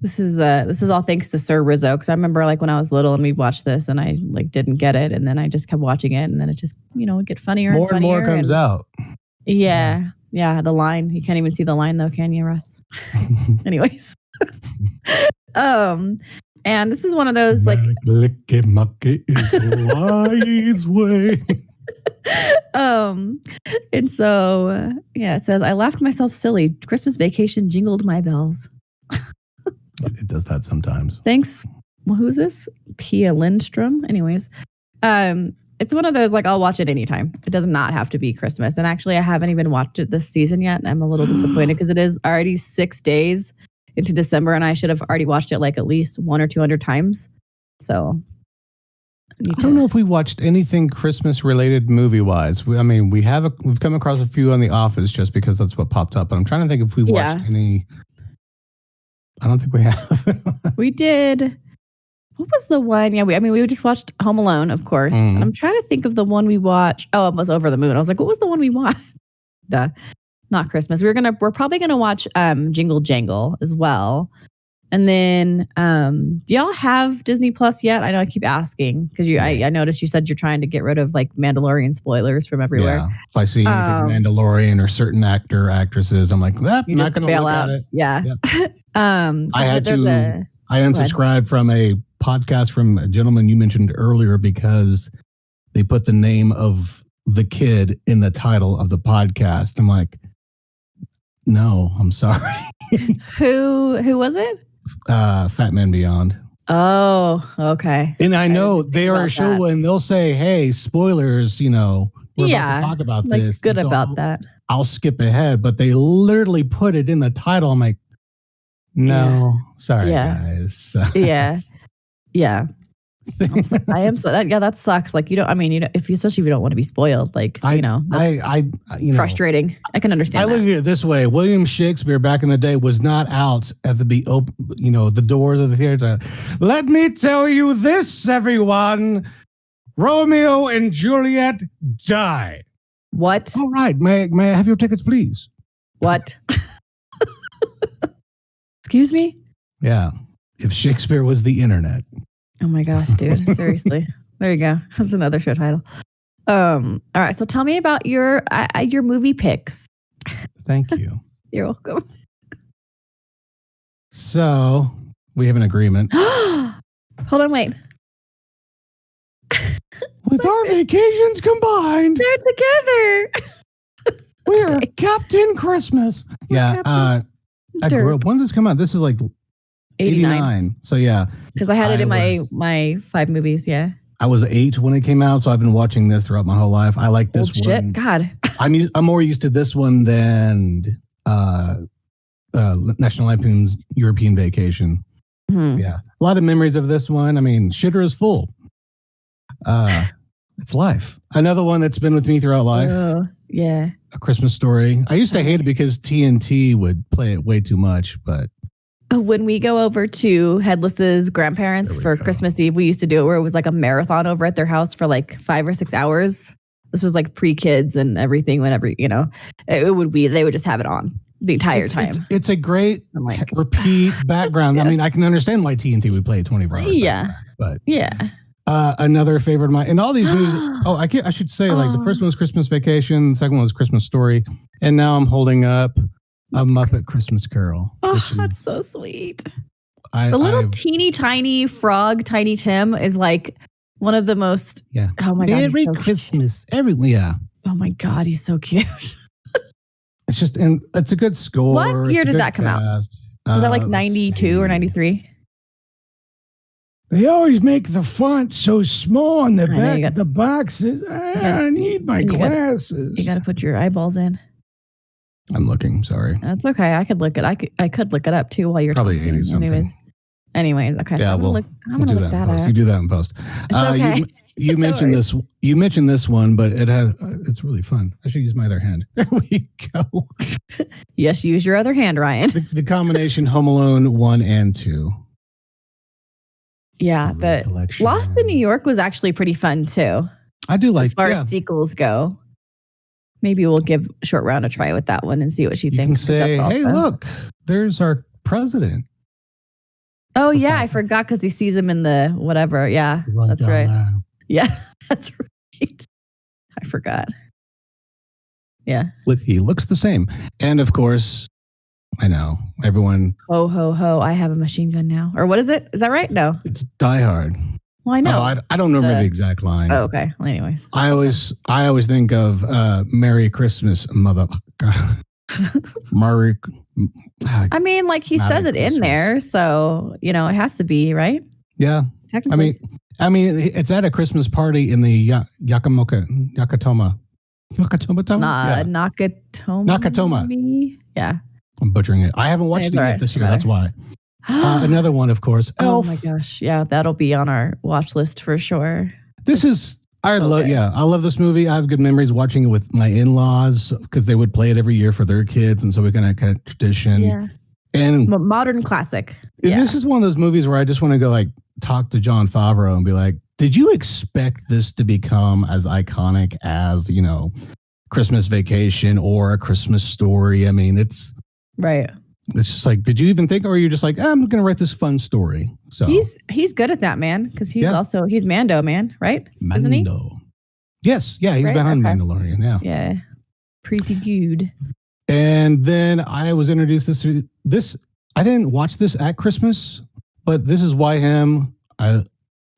This is all thanks to Sir Rizzo, because I remember like when I was little and we watched this and I like didn't get it, and then I just kept watching it, and then it just would get funnier more and funnier. And more comes out. Yeah. The line, you can't even see the line though, can you, Russ? Anyways, and this is one of those like licky-mucky is the wise way. And so it says, I laughed myself silly. Christmas vacation jingled my bells. It does that sometimes. Thanks. Well, who's this? Pia Lindstrom. Anyways, it's one of those like I'll watch it anytime. It does not have to be Christmas. And actually, I haven't even watched it this season yet. And I'm a little disappointed because it is already 6 days into December, and I should have already watched it like at least 100 or 200 times. So I don't know if we watched anything Christmas related movie wise. We've come across a few on The Office just because that's what popped up. But I'm trying to think if we watched any. I don't think we have. We did. What was the one? Yeah, we just watched Home Alone, of course. And I'm trying to think of the one we watched. Oh, it was Over the Moon. I was like, what was the one we watched? Duh. Not Christmas. We're probably gonna watch Jingle Jangle as well. And then do y'all have Disney Plus yet? I know I keep asking because I noticed you said you're trying to get rid of like Mandalorian spoilers from everywhere. Yeah. If I see anything Mandalorian or certain actresses, I'm like, I'm not gonna look at it. Yeah. Yep. I unsubscribed from a podcast from a gentleman you mentioned earlier because they put the name of the kid in the title of the podcast. I'm like, No, I'm sorry. Who was it? Fat Man Beyond. Oh, okay. And I know they are a show when they'll say, "Hey, spoilers," we're about to talk about this. Good about that. I'll skip ahead, but they literally put it in the title. I'm like, no, sorry, guys. Yeah. I am so that sucks. Like especially if you don't want to be spoiled, that's frustrating. I can understand. I look at it this way: William Shakespeare back in the day was not out at the doors of the theater. Let me tell you this, everyone: Romeo and Juliet die. What? All right, may I have your tickets, please? What? Excuse me? Yeah. If Shakespeare was the internet. Oh my gosh, dude. Seriously. There you go. That's another show title. All right. So tell me about your movie picks. Thank you. You're welcome. So we have an agreement. Hold on, wait. With our vacations combined, they're together. We are Captain Christmas. Yeah. I grew up. When did this come out? This is like 89. So yeah. Because I had it in my 5 movies. Yeah. I was 8 when it came out, so I've been watching this throughout my whole life. I like this one. Shit. God. I'm more used to this one than National Lampoon's European Vacation. Mm-hmm. Yeah. A lot of memories of this one. I mean, shitter is full. It's life. Another one that's been with me throughout life. Yeah. A Christmas Story. I used to hate it because TNT would play it way too much, but when we go over to Headless's grandparents for Christmas Eve, we used to do it where it was like a marathon over at their house for like 5 or 6 hours. This was like pre-kids and everything. Whenever they would just have it on the entire time. It's a great repeat background. Yeah. I mean, I can understand why TNT would play it 24 hours. Yeah, but yeah. Another favorite of mine, and all these movies. I should say, like the first one was Christmas Vacation, the second one was Christmas Story, and now I'm holding up A Muppet Christmas Carol. Oh, that's so sweet. The little teeny tiny frog, Tiny Tim, is like one of the most. Yeah. Oh my god. Merry Christmas, everyone. Yeah. Oh my god, he's so cute. It's just, and it's a good score. What year did that come out? Was that like 92 or 93? They always make the font so small on the back of the boxes. I need my glasses. You got to put your eyeballs in. I'm looking. Sorry. That's okay. I could look it up too while you're probably talking. 80 something. Anyways, okay. Yeah, so I'm gonna look that up. You do that in post. It's okay. You mentioned this. You mentioned this one, but it's really fun. I should use my other hand. There we go. Yes, use your other hand, Ryan. The combination Home Alone 1 and 2. Yeah, the Lost in New York was actually pretty fun too. I do like as far as sequels go. Maybe we'll give Shortround a try with that one and see what she thinks. You can say, hey, look, there's our president. Oh yeah, I forgot because he sees him in the whatever. Yeah, that's right. Yeah, that's right. I forgot. Yeah. He looks the same. And of course, I know everyone. Ho, ho, ho. I have a machine gun now. Or what is it? Is that right? No. It's Die Hard. Well, I know. I don't remember the exact line. Oh, okay. Well, anyways. I always think of Merry Christmas, mother. Merry. I mean, like he says it in there. So, it has to be, right? Yeah. Technically. I mean, it's at a Christmas party in the Nakatoma. Nakatoma. Yeah. I'm butchering it. I haven't watched it yet this year. That's why. Another one, of course. Elf. Oh my gosh. Yeah, that'll be on our watch list for sure. I love this movie. I have good memories watching it with my in-laws because they would play it every year for their kids. And so we kind of tradition. Yeah. And modern classic. This is one of those movies where I just want to go talk to Jon Favreau and be like, did you expect this to become as iconic as, Christmas Vacation or A Christmas Story? I mean, it's right. It's just like, did you even think, or are you just like, I'm going to write this fun story? So he's good at that, man, because he's Mando, man, right? Mando. Isn't he? Yes, yeah, he's behind Mandalorian. Yeah, yeah, pretty good. And then I was introduced to this. I didn't watch this at Christmas, but this is Why Him.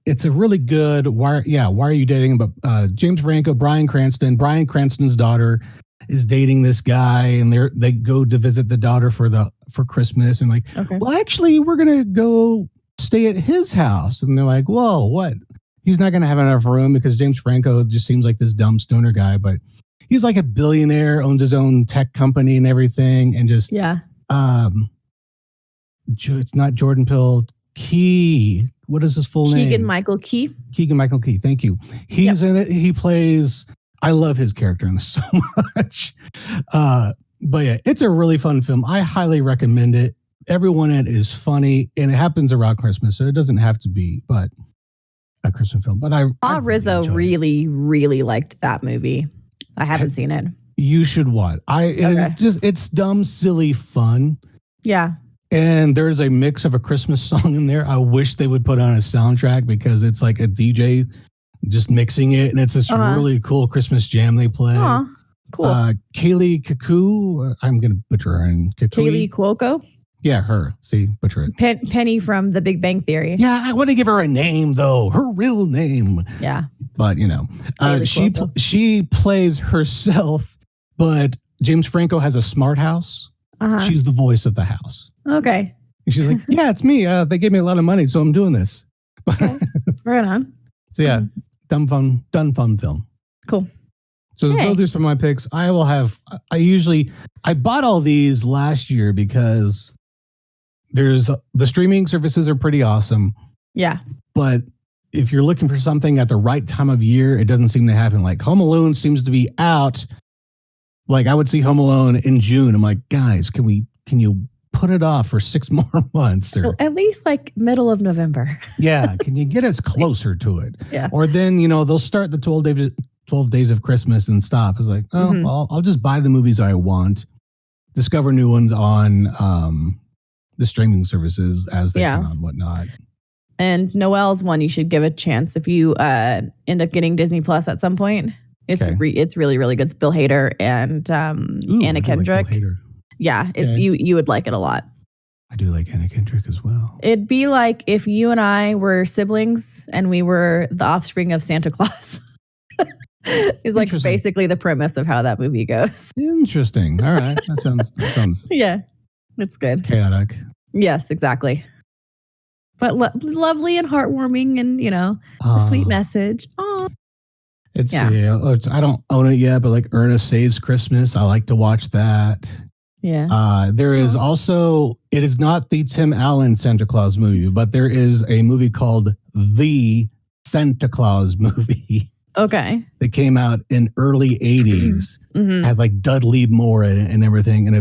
It's a really good. Why Are You Dating? But James Franco, Bryan Cranston's daughter, is dating this guy, and they go to visit the daughter for Christmas, and like, well, actually, we're gonna go stay at his house, and they're like, whoa, what? He's not gonna have enough room because James Franco just seems like this dumb stoner guy, but he's like a billionaire, owns his own tech company and everything, and just it's not Jordan Peele. Key. What is his full name? Keegan-Michael Key. Keegan-Michael Key. Thank you. He's in it. He plays. I love his character in this so much. But yeah, it's a really fun film. I highly recommend it. Everyone in it is funny, and it happens around Christmas, so it doesn't have to be, but a Christmas film. But Rizzo really, really liked that movie. I haven't seen it. You should watch. It's dumb, silly fun. Yeah. And there's a mix of a Christmas song in there. I wish they would put on a soundtrack because it's like a DJ just mixing it, and it's this really cool Christmas jam they play. Cool. Kaylee Cuoco, I'm going to butcher her. Kaylee Cuoco? Yeah, her. See, butcher it. Penny from The Big Bang Theory. Yeah, I want to give her a name, though. Her real name. Yeah. But, she plays herself, but James Franco has a smart house. She's the voice of the house. Okay. And she's like, yeah, it's me. They gave me a lot of money, so I'm doing this. Okay. Right on. So yeah, done fun film. Cool. So those are some of my picks. I bought all these last year because the streaming services are pretty awesome. Yeah. But if you're looking for something at the right time of year, it doesn't seem to happen. Like Home Alone seems to be out. Like I would see Home Alone in June. I'm like, guys, can you put it off for 6 more months? Or at least like middle of November. Yeah. Can you get us closer to it? Yeah. Or then, they'll start the 12 days of Christmas and stop. It's like, I'll just buy the movies I want, discover new ones on the streaming services as they come out and whatnot. And Noel's one you should give a chance if you end up getting Disney Plus at some point. It's really, really good. It's Bill Hader and Anna Kendrick. Like Bill Hader. Yeah, you would like it a lot. I do like Anna Kendrick as well. It'd be like if you and I were siblings and we were the offspring of Santa Claus. It's like basically the premise of how that movie goes. Interesting. All right. That sounds yeah, it's good. Chaotic. Yes, exactly. But lovely and heartwarming and, a sweet message. Aww. I don't own it yet, but like Ernest Saves Christmas. I like to watch that. Yeah. There is also, it is not the Tim Allen Santa Claus movie, but there is a movie called The Santa Claus Movie. Okay. That came out in early 80s. Mm-hmm. Has like Dudley Moore in it and everything, and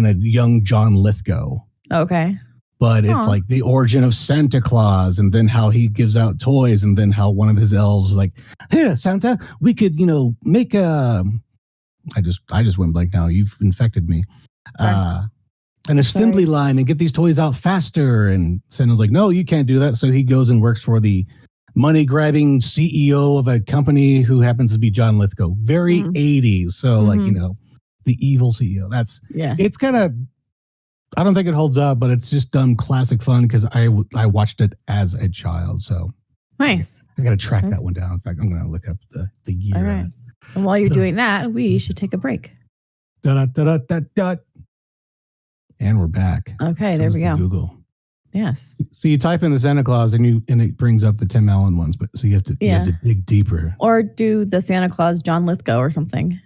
a young John Lithgow. Okay. But it's like the origin of Santa Claus, and then how he gives out toys, and then how one of his elves like, "Here, Santa, we could, make a." I just went blank now. You've infected me. An assembly line and get these toys out faster. And Santa's like, "No, you can't do that." So he goes and works for the money-grabbing CEO of a company who happens to be John Lithgow. Very 80s. So the evil CEO. It's kind of. I don't think it holds up, but it's just dumb classic fun because I watched it as a child. So nice. I got to track that one down. In fact, I'm going to look up the year. All right. And while you're doing that, we should take a break. And we're back. Okay, so there we go. Google. Yes. So you type in the Santa Claus and it brings up the Tim Allen ones, but so you have to dig deeper. Or do the Santa Claus John Lithgow or something.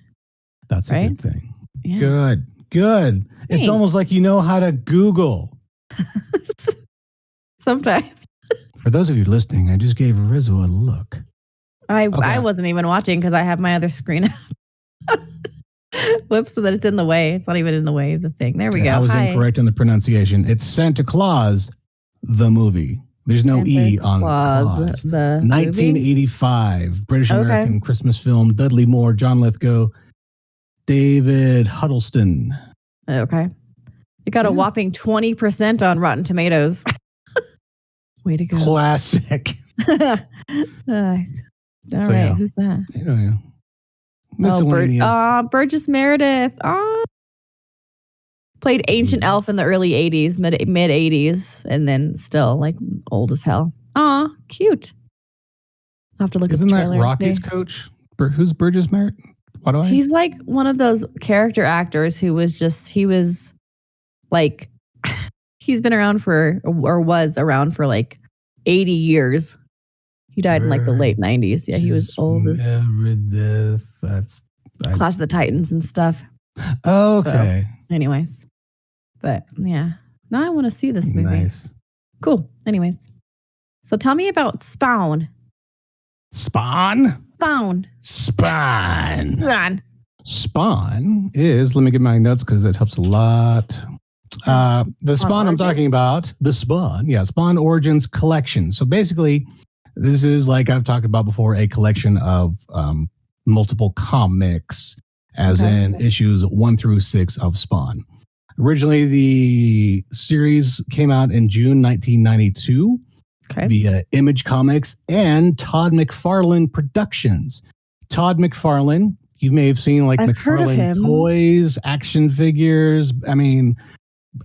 That's a good thing. Yeah. Good. Thanks. It's almost like you know how to Google. Sometimes. For those of you listening, I just gave Rizzo a look. I wasn't even watching because I have my other screen up. Whoops, so that it's in the way. It's not even in the way of the thing. There we go. I was incorrect in the pronunciation. It's Santa Claus, the movie. There's no Santa E on Claus. The 1985 British American Christmas film. Dudley Moore, John Lithgow, David Huddleston. Okay. It got a whopping 20% on Rotten Tomatoes. Way to go. Classic. All right. Who's that? Miscellaneous. Burgess Meredith. Played Ancient Elf in the early 80s, mid 80s, and then still like old as hell. Cute. I'll have to look at the trailer. Isn't that Rocky's coach? Who's Burgess Meredith? Why do I? He's like one of those character actors who was like, he's been around or was around for like 80 years. He died in like the late 90s. Yeah, he was old as That's Clash of the Titans and stuff. Okay. So, anyways. But yeah. Now I want to see this movie. Nice. Cool. Anyways. So tell me about Spawn. Spawn is, let me get my notes because that helps a lot. The Spawn I'm talking about, Spawn Origins Collection. So basically, this is, like I've talked about before, a collection of multiple comics, as in issues 1 through 6 of Spawn. Originally, the series came out in June 1992 via Image Comics and Todd McFarlane Productions. Todd McFarlane, you may have seen like McFarlane toys, action figures. I mean,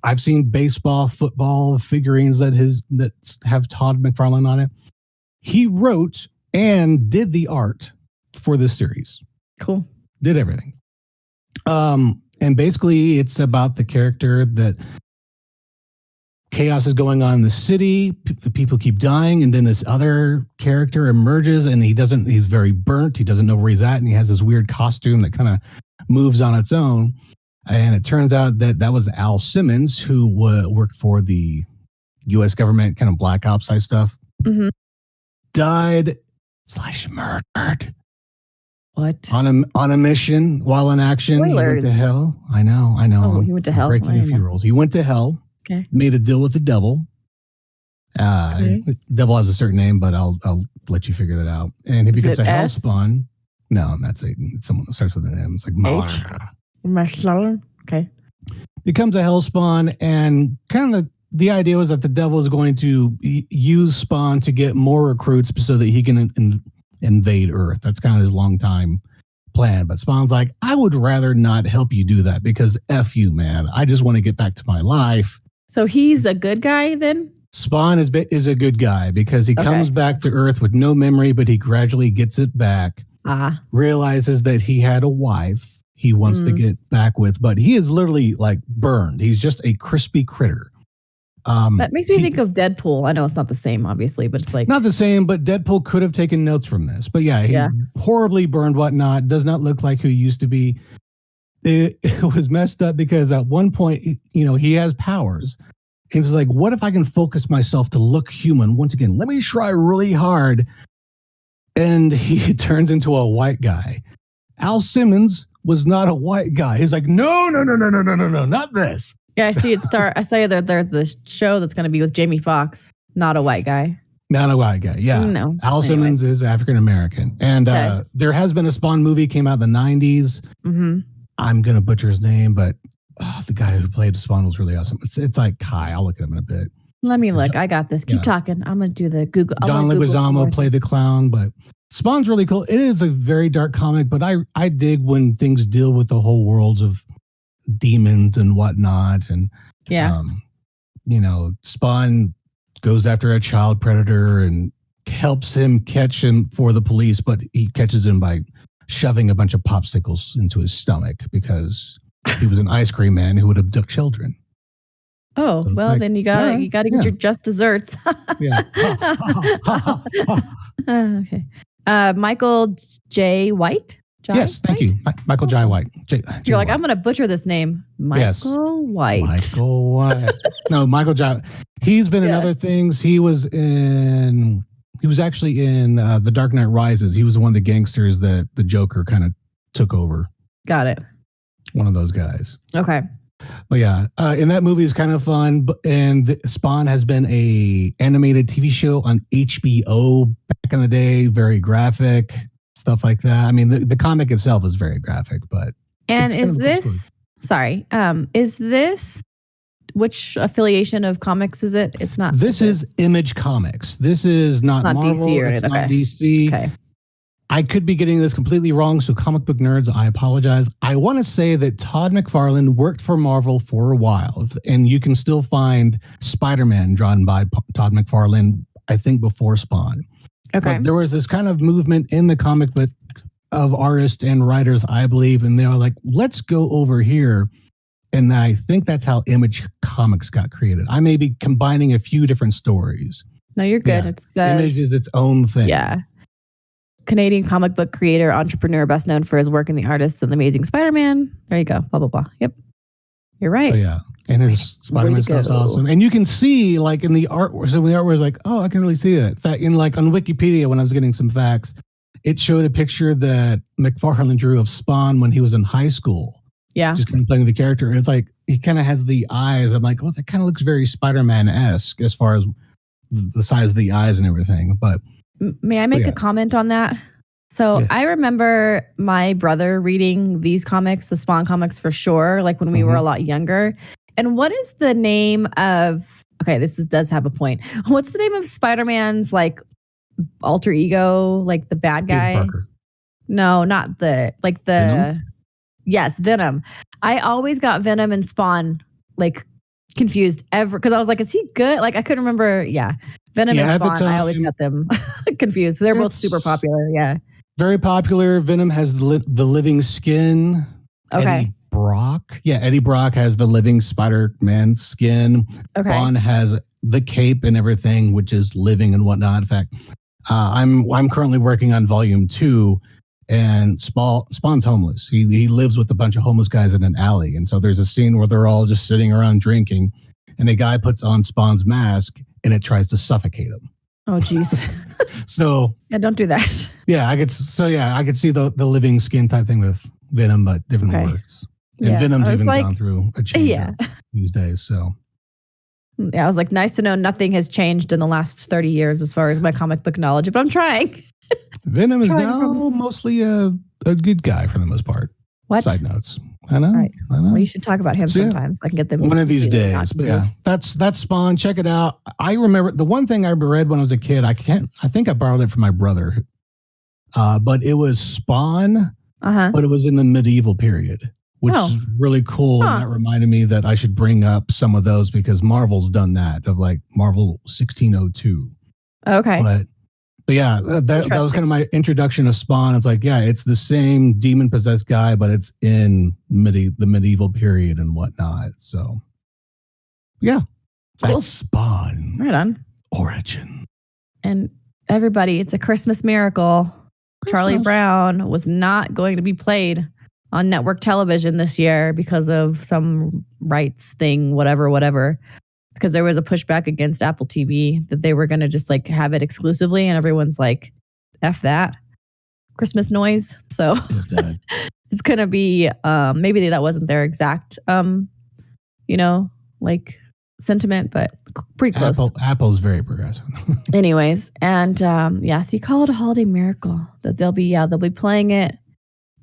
I've seen baseball, football figurines that have Todd McFarlane on it. He wrote and did the art for this series. Cool. Did everything. And basically it's about the character that chaos is going on in the city. People keep dying. And then this other character emerges and he's very burnt. He doesn't know where he's at. And he has this weird costume that kind of moves on its own. And it turns out that was Al Simmons, who worked for the U.S. government, kind of black ops type stuff. Mm-hmm. Died / murdered. What? On a mission while in action. Spoilers. He went to hell. I know. Oh, he went to hell. Breaking a few rules. He went to hell. Okay. Made a deal with the devil. The devil has a certain name, but I'll let you figure that out. And he becomes a hellspawn. No, that's it's someone that starts with an M. It's like Okay. Becomes a hellspawn, and kind of the idea was that the devil is going to use Spawn to get more recruits so that he can invade Earth. That's kind of his long time plan. But Spawn's like, I would rather not help you do that because F you, man. I just want to get back to my life. So he's a good guy then? Spawn is a good guy because he comes back to Earth with no memory, but he gradually gets it back. Realizes that he had a wife he wants to get back with, but he is literally like burned. He's just a crispy critter. That makes me think of Deadpool. I know it's not the same, obviously, but it's like not the same. But Deadpool could have taken notes from this. But he horribly burned, whatnot. Does not look like who he used to be. It was messed up because at one point, he has powers. And it's like, what if I can focus myself to look human once again? Let me try really hard. And he turns into a white guy. Al Simmons was not a white guy. He's like, no, not this. Yeah, I see it start. I say that there's the show that's going to be with Jamie Foxx, not a white guy. Not a white guy, yeah. No. Al Simmons is African American. And there has been a Spawn movie, came out in the 90s. Mm-hmm. I'm going to butcher his name, but the guy who played Spawn was really awesome. It's like Kai. I'll look at him in a bit. Let me look. I got this. Keep talking. I'm going to do the Google. John Leguizamo played the clown, but Spawn's really cool. It is a very dark comic, but I dig when things deal with the whole worlds of demons and whatnot. And, Spawn goes after a child predator and helps him catch him for the police, but he catches him by shoving a bunch of popsicles into his stomach because he was an ice cream man who would abduct children. Oh, so well, then you gotta get your just desserts. Okay. Michael J. White? Yes, thank you. Michael J. White. You're like, I'm going to butcher this name. Michael White. Michael White. No, Michael J. He's been in other things. He was actually in The Dark Knight Rises. He was one of the gangsters that the Joker kind of took over. Got it. One of those guys. Okay. But in that movie is kind of fun. And Spawn has been a animated TV show on HBO back in the day. Very graphic, stuff like that. I mean, the comic itself is very graphic, but. And is this which affiliation of comics is it? It's not. This is Image Comics. This is not Marvel. DC or it's not DC. Okay. I could be getting this completely wrong, so comic book nerds, I apologize. I want to say that Todd McFarlane worked for Marvel for a while, and you can still find Spider-Man drawn by Todd McFarlane, I think before Spawn. Okay. But there was this kind of movement in the comic book of artists and writers, I believe, and they were like, let's go over here. And I think that's how Image Comics got created. I may be combining a few different stories. No, you're good. Yeah. It says, Image is its own thing. Yeah. Canadian comic book creator, entrepreneur, best known for his work in The Artist and The Amazing Spider-Man. There you go. Blah, blah, blah. Yep. You're right. So, yeah. And his Spider-Man stuff's awesome. And you can see, like, in the art, so the art was like, oh, I can really see it. In fact, on Wikipedia, when I was getting some facts, it showed a picture that McFarlane drew of Spawn when he was in high school. Yeah. Just kind of playing the character. And it's like, he kind of has the eyes. I'm like, well, that kind of looks very Spider-Man-esque as far as the size of the eyes and everything. But may I make a comment on that? So yes. I remember my brother reading these comics, the Spawn comics for sure, like when we were a lot younger. And what is the name of, okay, does have a point. What's the name of Spider-Man's like alter ego, like the bad guy? No, not Venom? Yes, Venom. I always got Venom and Spawn like confused because I was like, is he good? Like I couldn't remember. Yeah, Venom and Spawn. I always got them confused. They're both super popular. Yeah, very popular. Venom has the living skin. Okay. Eddie Brock. Yeah, Eddie Brock has the living Spider-Man skin. Okay. Spawn has the cape and everything, which is living and whatnot. In fact, I'm currently working on volume 2. And Spawn's homeless. He lives with a bunch of homeless guys in an alley. And so there's a scene where they're all just sitting around drinking, and a guy puts on Spawn's mask and it tries to suffocate him. Oh, geez. So yeah, don't do that. Yeah, I could see the living skin type thing with Venom, but different words. And Venom's even gone through a change these days. So yeah, I was like, nice to know nothing has changed in the last 30 years as far as my comic book knowledge, but I'm trying. Venom is now mostly a good guy for the most part. What? Side notes. I know. Right. I know. Well, you should talk about him sometimes. I can get them one of these days. But yeah, that's Spawn. Check it out. I remember the one thing I read when I was a kid. I think I borrowed it from my brother. But it was Spawn. But it was in the medieval period, which is really cool. And that reminded me that I should bring up some of those because Marvel's done that of like Marvel 1602. Okay. But yeah, that was kind of my introduction of Spawn. It's like, yeah, it's the same demon-possessed guy, but it's in the medieval period and whatnot. So, yeah, that's Spawn. Right on. Origin. And everybody, it's a Christmas miracle. Charlie Brown was not going to be played on network television this year because of some rights thing, whatever. Because there was a pushback against Apple TV that they were going to just like have it exclusively. And everyone's like, F that. Christmas noise. So it's going to be, maybe that wasn't their exact, like sentiment, but pretty close. Apple's very progressive. Anyways. And so you call it a holiday miracle that they'll be playing it.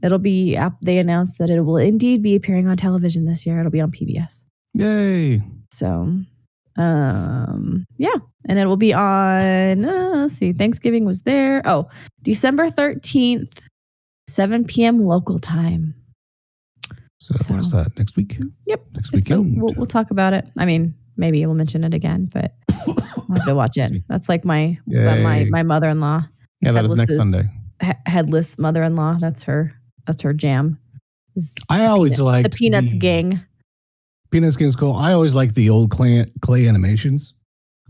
It'll be, they announced that it will indeed be appearing on television this year. It'll be on PBS. Yay. So, and it will be on, let's see, Thanksgiving was there. Oh, December 13th, 7 p.m. local time. So what is that? Next week? Yep. Next weekend. So we'll talk about it. I mean, maybe we'll mention it again, but I'll have to watch it. That's like my mother-in-law. Yeah, that is next Sunday. Headless mother-in-law. That's her jam. I always like the Peanuts gang. Peanuts gang is cool. I always like the old clay animations.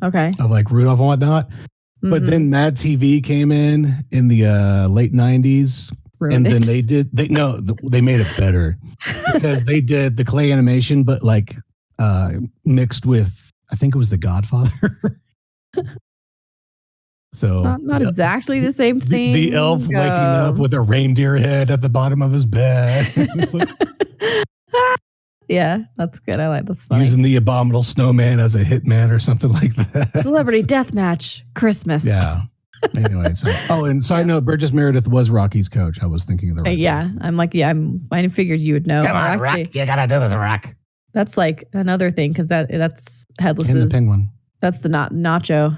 Okay. Of like Rudolph and whatnot. Mm-hmm. But then Mad TV came in the late 90s. Ruined and it. then they made it better because they did the clay animation, but like mixed with, I think it was The Godfather. So not exactly the same thing. The elf waking up with a reindeer head at the bottom of his bed. Yeah, that's good. I like that's funny. Using the abominable snowman as a hitman or something like that. Celebrity deathmatch, Christmas. Yeah. Anyway, and side note, Burgess Meredith was Rocky's coach. I was thinking of the right I'm like, I figured you would know. Come on, Rock. You gotta do this, Rock. That's like another thing because that's Headless's. And the Penguin. That's the Nacho.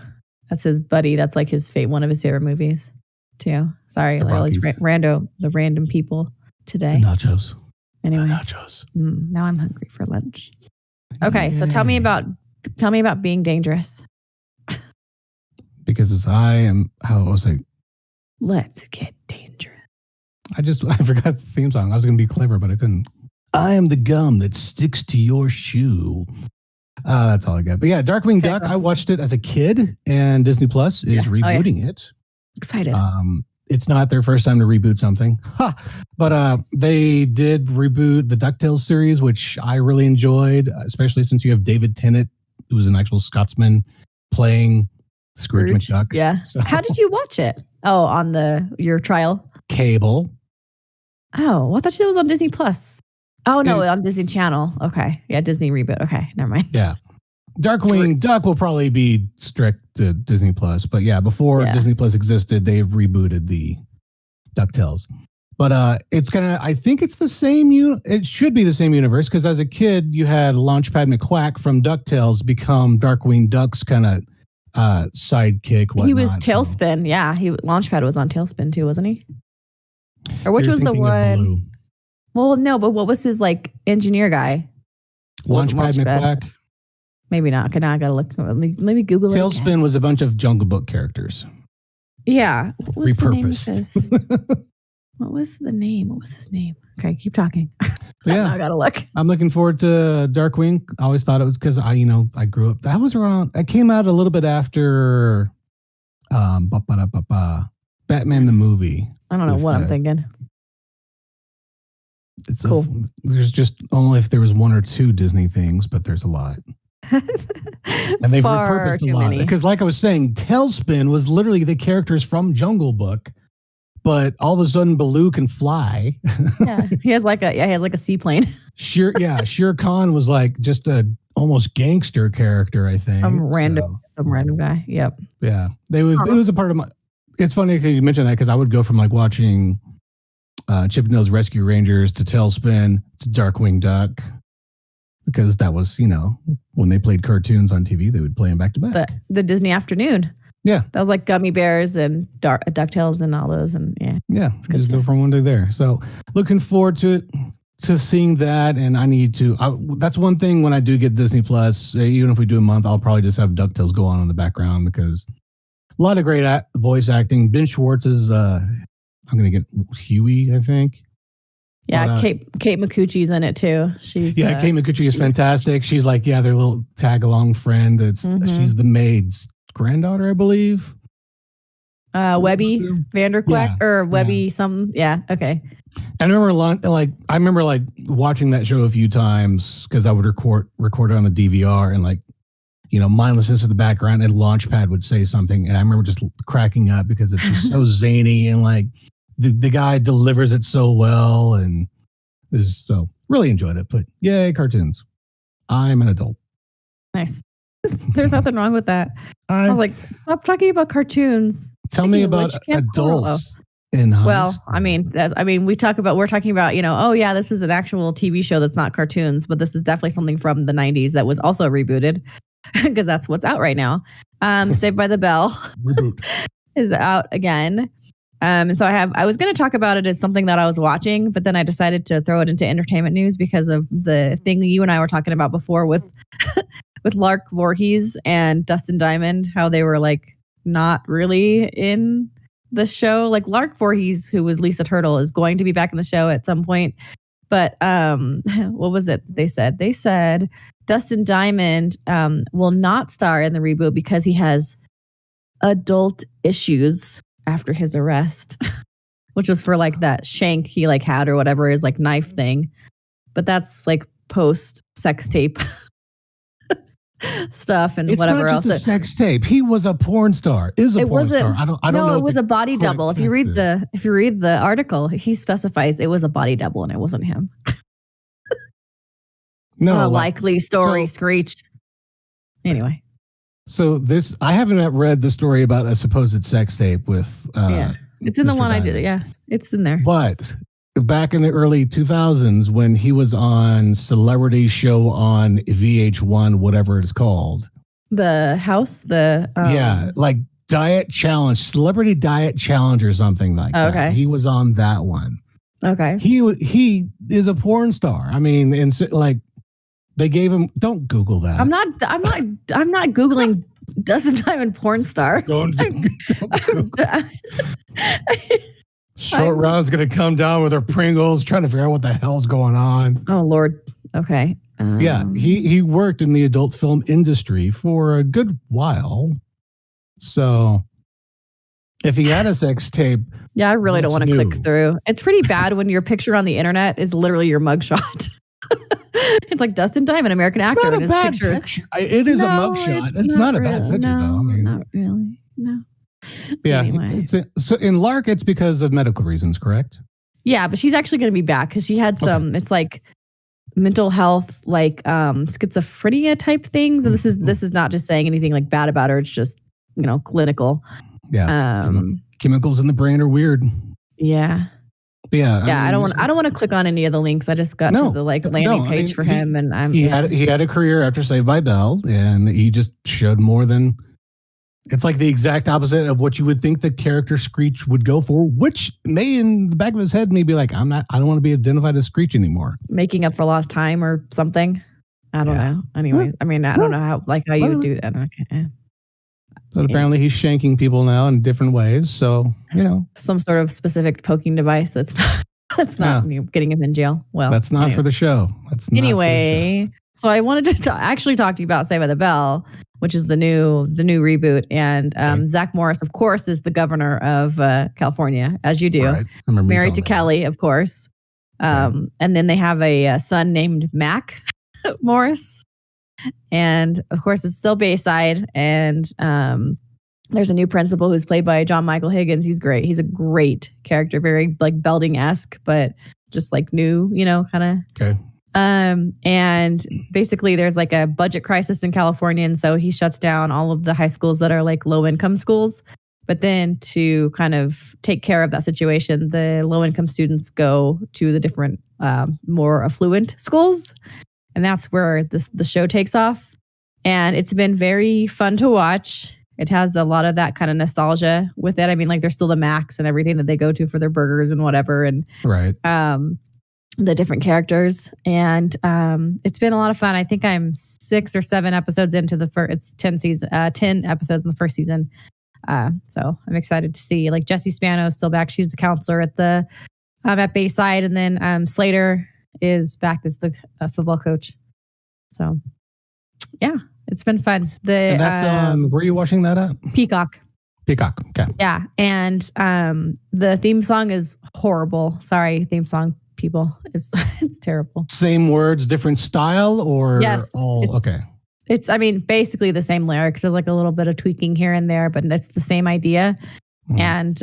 That's his buddy. That's like one of his favorite movies too. Sorry, like all these random people today. The nachos. Anyways, the nachos. Now I'm hungry for lunch. Okay, so tell me about being dangerous. Because I was like, let's get dangerous. I forgot the theme song. I was going to be clever, but I couldn't. I am the gum that sticks to your shoe. That's all I got. But yeah, Darkwing Duck. I watched it as a kid, and Disney Plus is rebooting it. Excited. It's not their first time to reboot something, but they did reboot the DuckTales series, which I really enjoyed, especially since you have David Tennant, who was an actual Scotsman, playing Scrooge McDuck. Yeah. So. How did you watch it? Oh, on your trial? Cable. Oh, well, I thought it was on Disney Plus. Oh, no, on Disney Channel. Okay. Yeah, Disney reboot. Okay, never mind. Yeah. Darkwing Duck will probably be strict to Disney Plus. But yeah, before Disney Plus existed, they rebooted the DuckTales. But it's I think it's the same, it should be the same universe, because as a kid, you had Launchpad McQuack from DuckTales become Darkwing Duck's kind of sidekick. Whatnot, he was Tailspin. So. Yeah, Launchpad was on Tailspin too, wasn't he? Or which was the one? Well, no, but what was his engineer guy? Launchpad McQuack. Maybe not. Now I gotta look. Let me Google it. Tailspin was a bunch of Jungle Book characters. Yeah. What was repurposed. The name of what was the name? What was his name? Okay, keep talking. Yeah, I gotta look. I'm looking forward to Darkwing. I always thought it was because I grew up. That was around. I came out a little bit after, Batman the movie. I don't know what I'm thinking. It's cool. There's just only if there was one or two Disney things, but there's a lot. And they've repurposed a lot. Because like I was saying, Tailspin was literally the characters from Jungle Book, but all of a sudden Baloo can fly. Yeah, he has like a seaplane. Shere Khan was just a almost gangster character, I think. Some random guy. Yep. Yeah. It was a part of my. It's funny because you mentioned that, because I would go from watching Chip and Dale's Rescue Rangers to Tailspin to Darkwing Duck, because that was, when they played cartoons on TV, they would play them back to back. The Disney afternoon. Yeah. That was like Gummy Bears and DuckTales and all those. And yeah. Yeah. Just go from one day there. So looking forward to seeing that. And I need to, that's one thing when I do get Disney Plus, even if we do a month, I'll probably just have DuckTales go on in the background, because a lot of great voice acting. Ben Schwartz is, I'm going to get Huey, I think. Yeah, but, Kate McCucci's in it too. Kate McCucci is fantastic. She's their little tag along friend. She's the maid's granddaughter, I believe. Webby Vanderquack or Webby something. Yeah, okay. I remember watching that show a few times, because I would record it on the DVR, and mindlessness in the background, and Launchpad would say something, and I remember just cracking up because it's just so zany, and the guy delivers it so well, and so really enjoyed it. But yay, cartoons. I'm an adult. Nice. There's nothing wrong with that. I was stop talking about cartoons. Tell me about adults in high school. we're talking about, this is an actual TV show that's not cartoons, but this is definitely something from the 90s that was also rebooted, because that's what's out right now. Saved by the Bell reboot is out again. And so I was going to talk about it as something that I was watching, but then I decided to throw it into entertainment news because of the thing that you and I were talking about before with Lark Voorhees and Dustin Diamond, how they were not really in the show. Lark Voorhees, who was Lisa Turtle, is going to be back in the show at some point. But what was it they said? They said Dustin Diamond will not star in the reboot because he has adult issues after his arrest, which was for that shank he had or whatever, his knife thing. But that's post sex tape stuff and it's whatever not else. Just a sex tape. He was a porn star. Porn star. I don't know. It was a body double. If you read the article, he specifies it was a body double and it wasn't him. No, likely story. Screech. Anyway. So I haven't read the story about a supposed sex tape with. It's in the one Diamond. I did. Yeah, it's in there. But back in the early 2000s, when he was on Celebrity Show on VH1, whatever it's called, the house, Diet Challenge, Celebrity Diet Challenge, or something like that. Okay, he was on that one. Okay, he is a porn star. I mean, and they gave him. Don't Google that. I'm not Googling Dustin Diamond porn star. Don't Shortround's going to come down with her Pringles, trying to figure out what the hell's going on. Oh, Lord. Okay. Yeah, he worked in the adult film industry for a good while. So if he had a sex tape... Yeah, I really don't want to click through. It's pretty bad when your picture on the internet is literally your mugshot. It's like Dustin Diamond, American actor. Not a bad picture. It is a mugshot. It's not a bad picture, though. I mean, not really. No. Yeah. Anyway. So in Lark, it's because of medical reasons, correct? Yeah, but she's actually going to be back because she had some. It's like mental health, like schizophrenia type things. And this is not just saying anything like bad about her. It's just clinical. Yeah. Chemicals in the brain are weird. Yeah. Yeah. Yeah. I don't want to click on any of the links. I just got to the landing page for him, and he had a career after Saved by Belle, and he just showed more than. It's like the exact opposite of what you would think the character Screech would go for, which may in the back of his head may be like, I don't want to be identified as Screech anymore. Making up for lost time or something. I don't know. Anyway, I mean, I don't know how you would do that. Okay. But apparently he's shanking people now in different ways. So, some sort of specific poking device that's not getting him in jail. Well, that's not for the show. Anyway, so I wanted to actually talk to you about Saved by the Bell, which is the new reboot. And Zach Morris, of course, is the governor of California, as you do. Right. Married to Kelly, of course. And then they have a son named Mac Morris. And of course, it's still Bayside. And there's a new principal who's played by John Michael Higgins. He's great. He's a great character, very like Belding-esque, but just like new, kind of. Okay. And basically there's like a budget crisis in California. And so he shuts down all of the high schools that are like low income schools. But then to kind of take care of that situation, the low income students go to the different, more affluent schools. And that's where the show takes off. And it's been very fun to watch. It has a lot of that kind of nostalgia with it. I mean, like there's still the Macs and everything that they go to for their burgers and whatever. And right. The different characters. And it's been a lot of fun. I think I'm 6 or 7 episodes into the first, it's 10 episodes in the first season. So I'm excited to see like Jessie Spano is still back. She's the counselor at Bayside. And then Slater is back as the football coach. So yeah, it's been fun. And that's on, where are you watching that at? Peacock. Okay. Yeah. And the theme song is horrible. Sorry, theme song people. It's terrible. Same words, different style, or yes, okay. It's, I mean, basically the same lyrics. There's like a little bit of tweaking here and there, but it's the same idea. And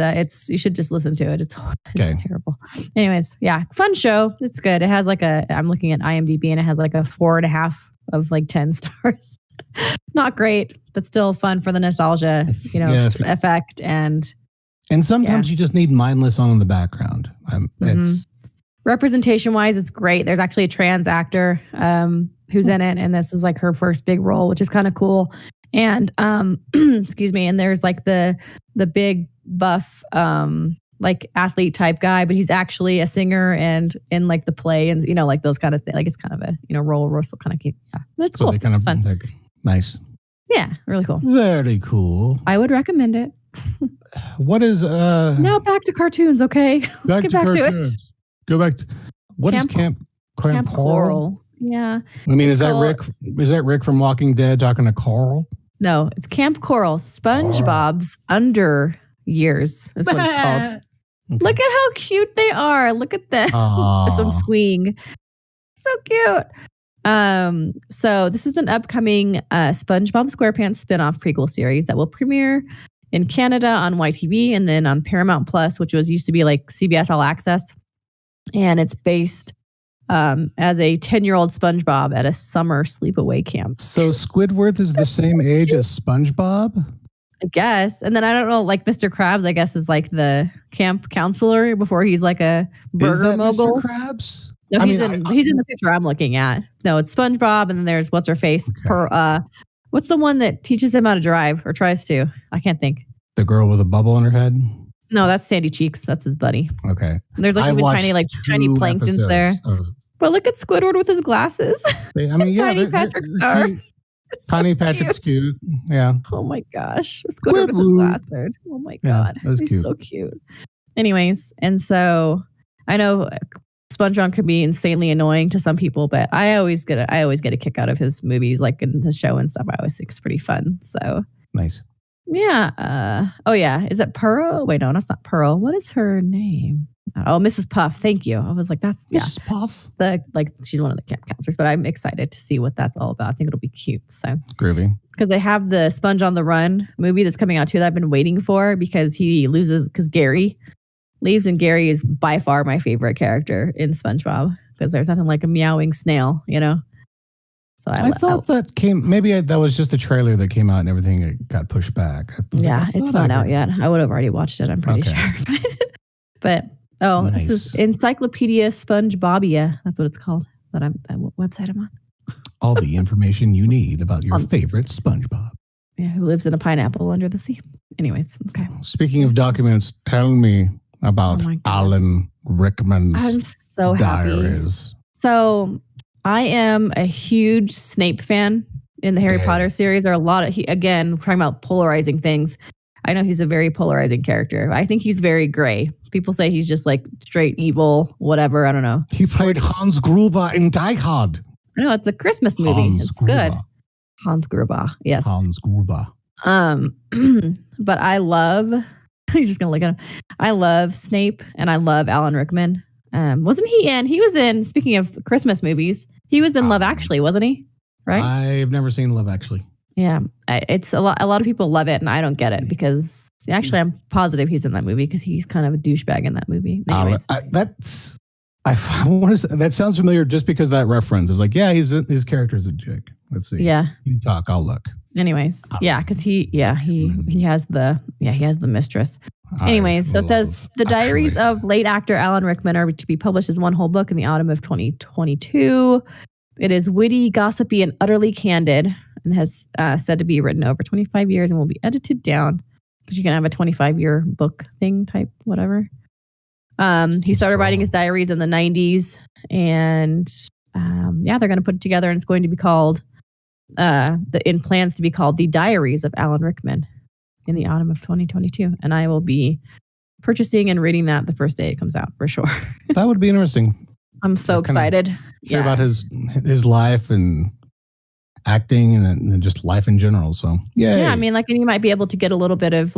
you should just listen to it. It's terrible. Anyways, yeah, fun show. It's good. It has like I'm looking at IMDb and it has like a 4.5 of like 10 stars. Not great, but still fun for the nostalgia, effect. And sometimes you just need mindless on in the background. It's representation wise, it's great. There's actually a trans actor who's in it, and this is like her first big role, which is kind of cool. And excuse me, and there's like the big buff like athlete type guy, but he's actually a singer and in like the play and like those kind of things. Like it's kind of a role reversal kind of cute. Yeah, that's cool. It's fun. Like, nice. Yeah, really cool. Very cool. I would recommend it. What is now back to cartoons? Okay, let's get back to it. Go back to what is Camp Coral? Yeah. I mean, is that Rick from Walking Dead talking to Carl? No, it's Camp Coral. SpongeBob's Under Years is what it's called. Okay. Look at how cute they are. Look at them. Some squeeing. So cute. So this is an upcoming SpongeBob SquarePants spinoff prequel series that will premiere in Canada on YTV and then on Paramount Plus, which used to be like CBS All Access. And it's based as a 10-year-old SpongeBob at a summer sleepaway camp. So Squidward is the same age as SpongeBob? I guess. And then I don't know, like Mr. Krabs, I guess, is like the camp counselor before he's like a burger mogul. Mr. Krabs? No, he's in the picture I'm looking at. No, it's SpongeBob, and then there's what's her face. Okay. What's the one that teaches him how to drive or tries to? I can't think. The girl with a bubble on her head? No, that's Sandy Cheeks. That's his buddy. Okay. And there's like even tiny planktons there. But look at Squidward with his glasses. I mean, Tiny Patrick Star. Tiny Patrick's cute. Yeah. Oh my gosh. Squidward with his glasses. Oh my God. He's cute. So cute. Anyways, and so I know SpongeBob could be insanely annoying to some people, but I always get a kick out of his movies, like in the show and stuff. I always think it's pretty fun. So nice. Yeah. Oh yeah. Is it Pearl? Wait, no, that's not Pearl. What is her name? Oh, Mrs. Puff. Thank you. I was like, that's Mrs. Puff. She's one of the camp counselors, but I'm excited to see what that's all about. I think it'll be cute. So groovy. Because they have the Sponge on the Run movie that's coming out too that I've been waiting for because he loses because Gary leaves, and Gary is by far my favorite character in SpongeBob because there's nothing like a meowing snail, you know. So I thought that that was just a trailer that came out and everything got pushed back. Yeah, it's not out yet. I would have already watched it, I'm pretty sure. But nice. This is Encyclopedia SpongeBobia. That's what it's called. That website I'm on. All the information you need about your favorite SpongeBob. Yeah, who lives in a pineapple under the sea. Anyways, okay. Speaking of documents, tell me about Alan Rickman's I'm so diaries. Happy. So I am a huge Snape fan in the Harry Potter series. There are a lot of, again, talking about polarizing things. I know he's a very polarizing character. I think he's very gray. People say he's just like straight evil, whatever. I don't know. He played Hans Gruber in Die Hard. I know, it's a Christmas movie. It's good. Hans Gruber. Yes. Hans Gruber. But I love, you're just going to look at him. I love Snape and I love Alan Rickman. He was in, speaking of Christmas movies, he was in Love Actually, wasn't he? Right? I've never seen Love Actually. Yeah. It's a lot of people love it and I don't get it because actually I'm positive he's in that movie because he's kind of a douchebag in that movie. Anyways. That sounds familiar just because of that reference. I was like, yeah, his character is a chick. Let's see. Yeah. You talk, I'll look. Anyways. Yeah. Cause he has the mistress. Anyways, so it says the diaries of late actor Alan Rickman are to be published as one whole book in the autumn of 2022. It is witty, gossipy, and utterly candid, and has said to be written over 25 years and will be edited down because you can have a 25-year book thing type, whatever. He started writing his diaries in the 90s, and they're going to put it together, and it's going to be called plans to be called The Diaries of Alan Rickman in the autumn of 2022, and I will be purchasing and reading that the first day it comes out for sure. That would be interesting. I'm so excited. Hear about his life and acting and just life in general. So yeah, I mean, and you might be able to get a little bit of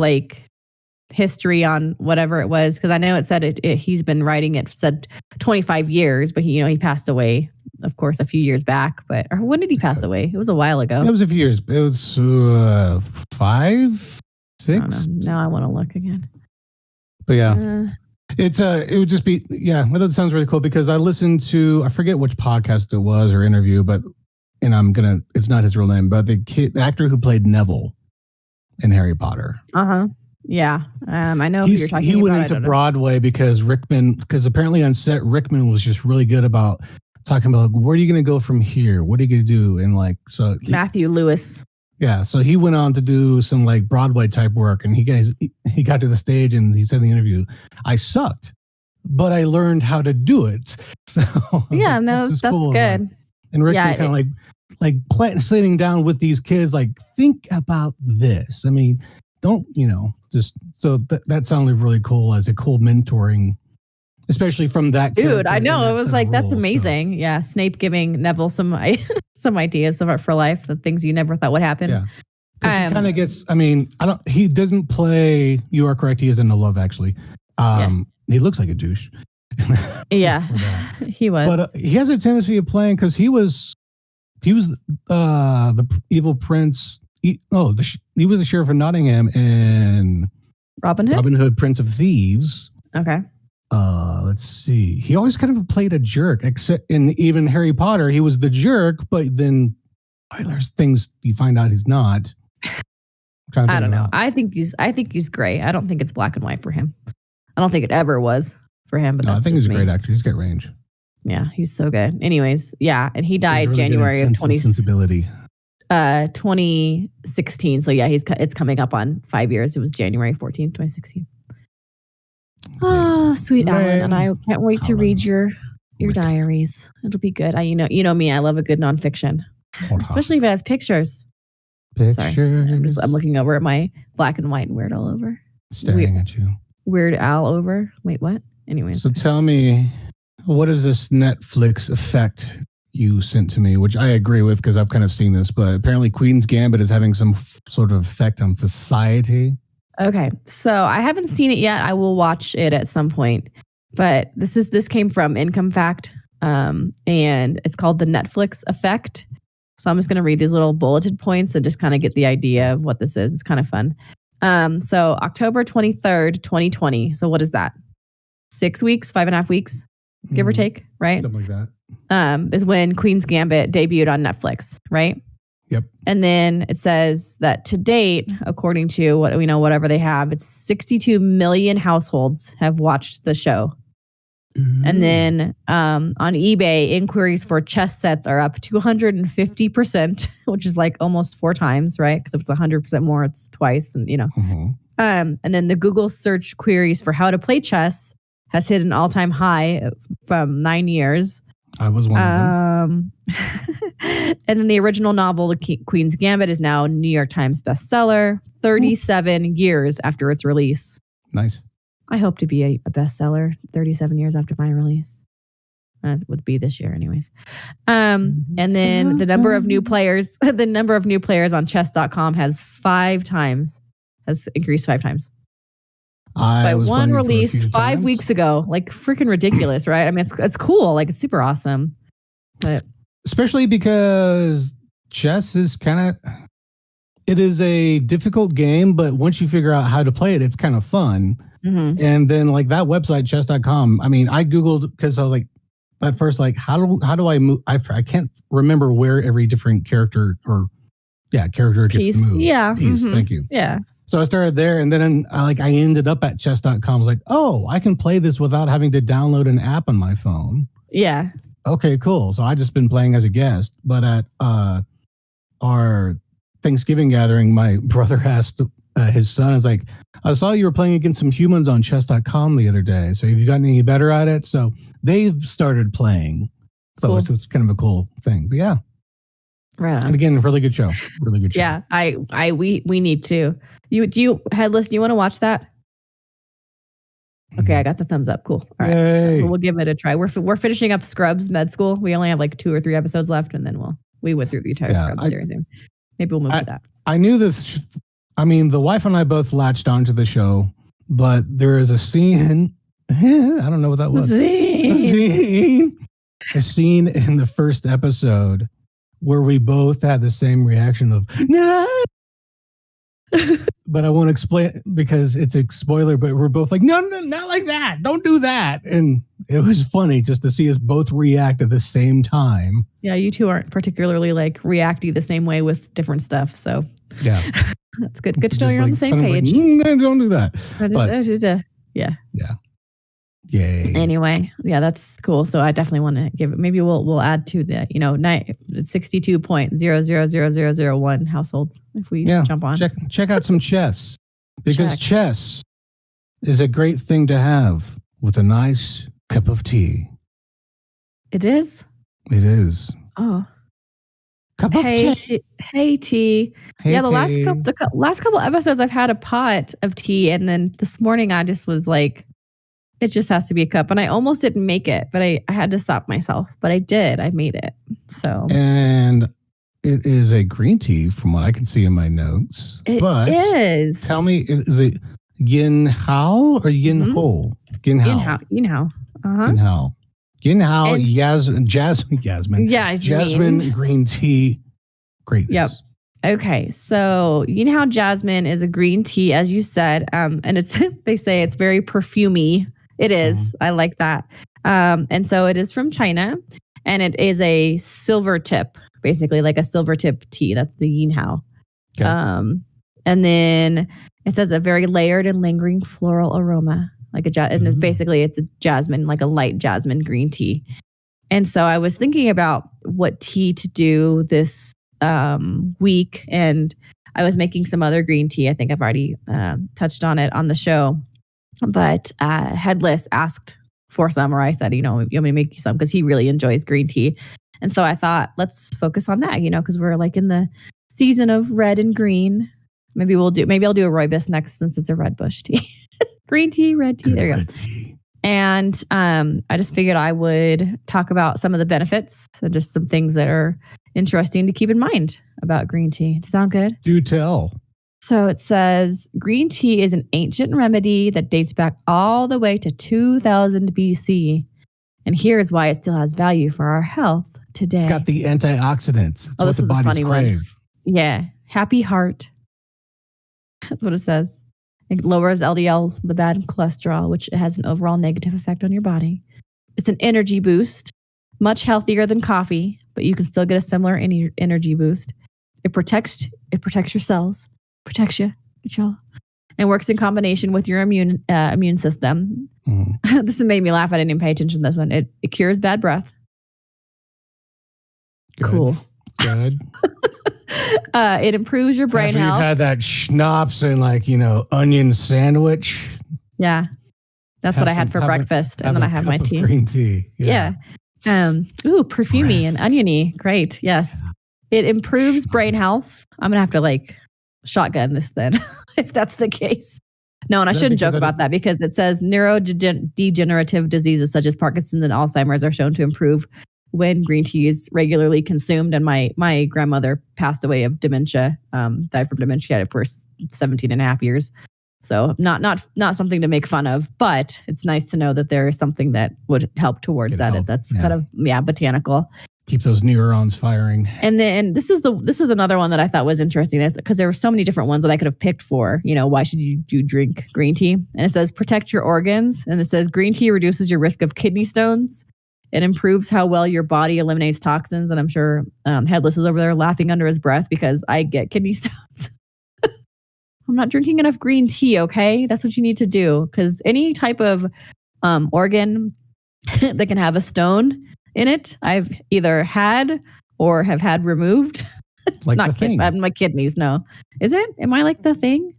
history on whatever it was because I know it said he's been writing it said 25 years, but he passed away, of course, a few years back. But when did he pass away? It was a while ago. It was a few years. It was 5, 6. Now I want to look again. But yeah, it would just be Well, that sounds really cool because I listened to I forget which podcast it was or interview, it's not his real name, but the actor who played Neville in Harry Potter. Yeah, I know who you're talking about. He went into Broadway because apparently on set Rickman was just really good about talking about where are you going to go from here? What are you going to do? And Matthew Lewis. Yeah, so he went on to do some Broadway type work, and he got to the stage and he said in the interview, "I sucked, but I learned how to do it." So yeah, that's cool. Good. And Rickman kind of sitting down with these kids, think about this. I mean, don't just so that sounded really cool as a cool mentoring. Especially from that dude, I know it was that's amazing. So. Yeah, Snape giving Neville some ideas for life, the things you never thought would happen. Yeah, because he kind of gets. I mean, he doesn't play. You are correct. He is in the Love Actually. He looks like a douche. Yeah, he was. But he has a tendency of playing because he was the evil prince. He was the sheriff of Nottingham in Robin Hood. Robin Hood, Prince of Thieves. Okay. Let's see. He always kind of played a jerk, except in even Harry Potter, he was the jerk, but then there's things you find out he's not. I don't know. I think he's gray. I don't think it's black and white for him. I don't think it ever was for him, but I think he's a great actor. He's got range. Yeah, he's so good. Anyways, yeah, and he died really January of 2016. So yeah, it's coming up on 5 years. It was January 14th, 2016. Oh, sweet Alan, and I can't wait to read your diaries. It'll be good. You know me. I love a good nonfiction, especially if it has pictures. Sorry, I'm looking over at my black and white and weird all over. Staring at you. Weird Al over. Wait, what? Anyways. So tell me, what is this Netflix effect you sent to me, which I agree with because I've kind of seen this, but apparently Queen's Gambit is having some sort of effect on society. Okay, so I haven't seen it yet. I will watch it at some point, but this came from Income Fact, and it's called the Netflix effect. So I'm just going to read these little bulleted points and just kind of get the idea of what this is. It's kind of fun. So October 23rd, 2020. So what is that? 6 weeks, 5.5 weeks, give or take, right? Something like that. Is when Queen's Gambit debuted on Netflix, right? Yep. And then it says that to date, according to what we know, whatever they have, it's 62 million households have watched the show. And then on eBay, inquiries for chess sets are up 250%, which is like almost 4 times, right? Because if it's 100% more, it's twice, and And then the Google search queries for how to play chess has hit an all-time high from 9 years. I was one of them. And then the original novel, The Queen's Gambit, is now a New York Times bestseller 37 years after its release. Nice. I hope to be a bestseller 37 years after my release. That would be this year anyways. And then the number of new players on chess.com has increased 5 times. By one release 5 weeks ago. Like freaking ridiculous, right? I mean, it's cool. Like it's super awesome. But especially because chess is it is a difficult game, but once you figure out how to play it, it's kind of fun. Mm-hmm. And then like that website, chess.com, I mean, I Googled because I was like, at first, like, how do I move? I can't remember where every different character gets to move. Yeah. Piece. Thank you. Yeah. So I started there, and then I ended up at chess.com. I was like, oh, I can play this without having to download an app on my phone. Yeah. Okay, cool. So I just been playing as a guest, but at our Thanksgiving gathering, my brother asked his son, is like, I saw you were playing against some humans on chess.com the other day. So have you gotten any better at it? So they've started playing. So cool. It's kind of a cool thing. But yeah. Right on. And again, really good show. Really good show. Yeah. We need to. Headless, do you want to watch that? Okay, I got the thumbs up. Cool. All right. So we'll give it a try. We're finishing up Scrubs med school. We only have like 2 or 3 episodes left, and then we went through the entire Scrubs series. Maybe we'll move to that. I knew this. I mean, the wife and I both latched onto the show, but there is a scene. I don't know what that was. A scene in the first episode where we both had the same reaction of no. But I won't explain it because it's a spoiler. But we're both like, no, not like that. Don't do that. And it was funny just to see us both react at the same time. Yeah, you two aren't particularly like reacting the same way with different stuff. So yeah. That's good. Good to know you're on the same page. Like, don't do that. Yeah. Yay. Anyway, yeah, that's cool. So I definitely want to give it. Maybe we'll add to the 62.000001 households if we jump on. Check out some chess because chess is a great thing to have with a nice cup of tea. It is. It is. Oh. Cup of tea. Hey, tea. Hey, the last couple episodes I've had a pot of tea, and then this morning I just was like, it just has to be a cup. And I almost didn't make it, but I had to stop myself. But I did. I made it. So. And it is a green tea from what I can see in my notes. It is. Tell me, is it Yin Hao or Yin Ho? Yin Hao. Yin Hao. Yin Hao. Yin Hao Jasmine. Yeah, Jasmine green tea. Greatness. Yep. Okay, so Yin Hao Jasmine is a green tea, as you said, and it's they say it's very perfumey. It is. I like that. And so it is from China, and it is a silver tip, basically like a silver tip tea. That's the Yin Hao. Okay. And then it says a very layered and lingering floral aroma, like and it's basically it's a jasmine, like a light jasmine green tea. And so I was thinking about what tea to do this week, and I was making some other green tea. I think I've already touched on it on the show. But Headless asked for some, or I said, you want me to make you some because he really enjoys green tea. And so I thought, let's focus on that, because we're like in the season of red and green. Maybe I'll do a rooibos next since it's a red bush tea. green tea, red tea. There you go. Red tea. And I just figured I would talk about some of the benefits and just some things that are interesting to keep in mind about green tea. Does that sound good? Do tell. So it says green tea is an ancient remedy that dates back all the way to 2000 BC. And here's why it still has value for our health today. It's got the antioxidants. It's what this the is a bodies funny crave. one. Yeah. Happy heart. That's what it says. It lowers LDL, the bad cholesterol, which has an overall negative effect on your body. It's an energy boost, much healthier than coffee, but you can still get a similar energy boost. It protects your cells, protects you, and works in combination with your immune system. Mm. This made me laugh. I didn't even pay attention to this one. It cures bad breath. Good. Cool. Good. It improves your brain health. You've had that schnapps and onion sandwich. Yeah. That's what I had for breakfast. And then I have my tea. Green tea. Yeah. Perfumey and oniony. Great. Yes. Yeah. It improves brain health. I'm going to have to shotgun this then, if that's the case. No, and I shouldn't joke about that because it says neurodegenerative diseases such as Parkinson's and Alzheimer's are shown to improve when green tea is regularly consumed. And my grandmother passed away of dementia, died from dementia. She had it for 17 and a half years. So not something to make fun of, but it's nice to know that there is something that would help towards that. That's kind of, botanical. Keep those neurons firing. And then this is another one that I thought was interesting. That's because there were so many different ones that I could have picked for, why should you drink green tea? And it says protect your organs. And it says green tea reduces your risk of kidney stones. It improves how well your body eliminates toxins. And I'm sure Headless is over there laughing under his breath because I get kidney stones. I'm not drinking enough green tea, okay? That's what you need to do. Because any type of organ that can have a stone in it, I've either had or have had removed. Like not the thing. My kidneys, no. Is it? Am I like the thing?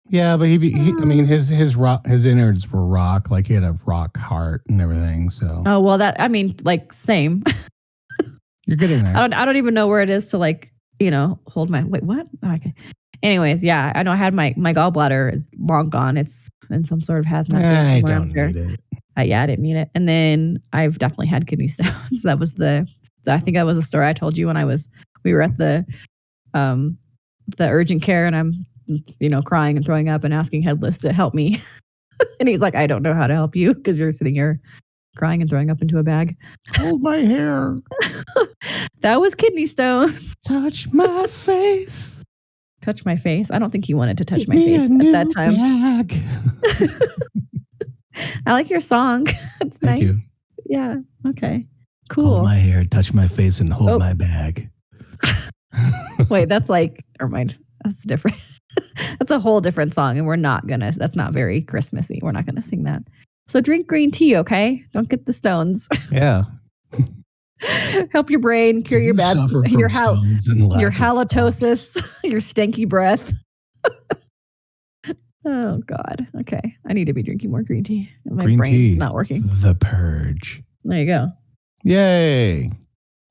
Yeah, but his innards were rock. Like he had a rock heart and everything. So. Oh well, same. You're getting there. I don't even know where it is to hold my. Wait, what? Oh, okay. Anyways, yeah, I know I had my gallbladder is long gone. It's in some sort of hazmat. I don't need it. Yeah, I didn't need it. And then I've definitely had kidney stones. I think that was a story I told you when we were at the urgent care and I'm, crying and throwing up and asking Headless to help me. And he's like, I don't know how to help you because you're sitting here crying and throwing up into a bag. Hold my hair. That was kidney stones. Touch my face. Touch my face. I don't think he wanted to touch my face at that time. I like your song. It's Thank nice. You. Yeah. Okay. Cool. Hold my hair, touch my face, and hold my bag. Wait, that's never mind. That's different. That's a whole different song, and that's not very Christmassy. We're not gonna sing that. So drink green tea, okay? Don't get the stones. Yeah. Help your brain, cure your halitosis, your stanky breath. Oh God. Okay. I need to be drinking more green tea. My brain's not working. The Purge. There you go. Yay.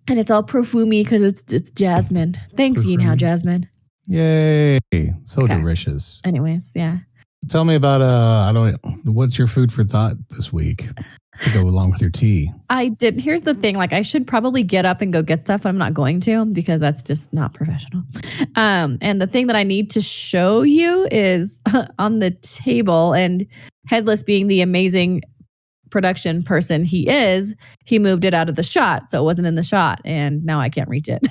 And it's all perfumey because it's jasmine. Thanks, Yin Hao Jasmine. Yay. So delicious. Anyways, yeah. Tell me about what's your food for thought this week to go along with your tea? I did. Here's the thing. I should probably get up and go get stuff, but I'm not going to because that's just not professional. And the thing that I need to show you is on the table, and Headless being the amazing production person he is, he moved it out of the shot. So it wasn't in the shot and now I can't reach it.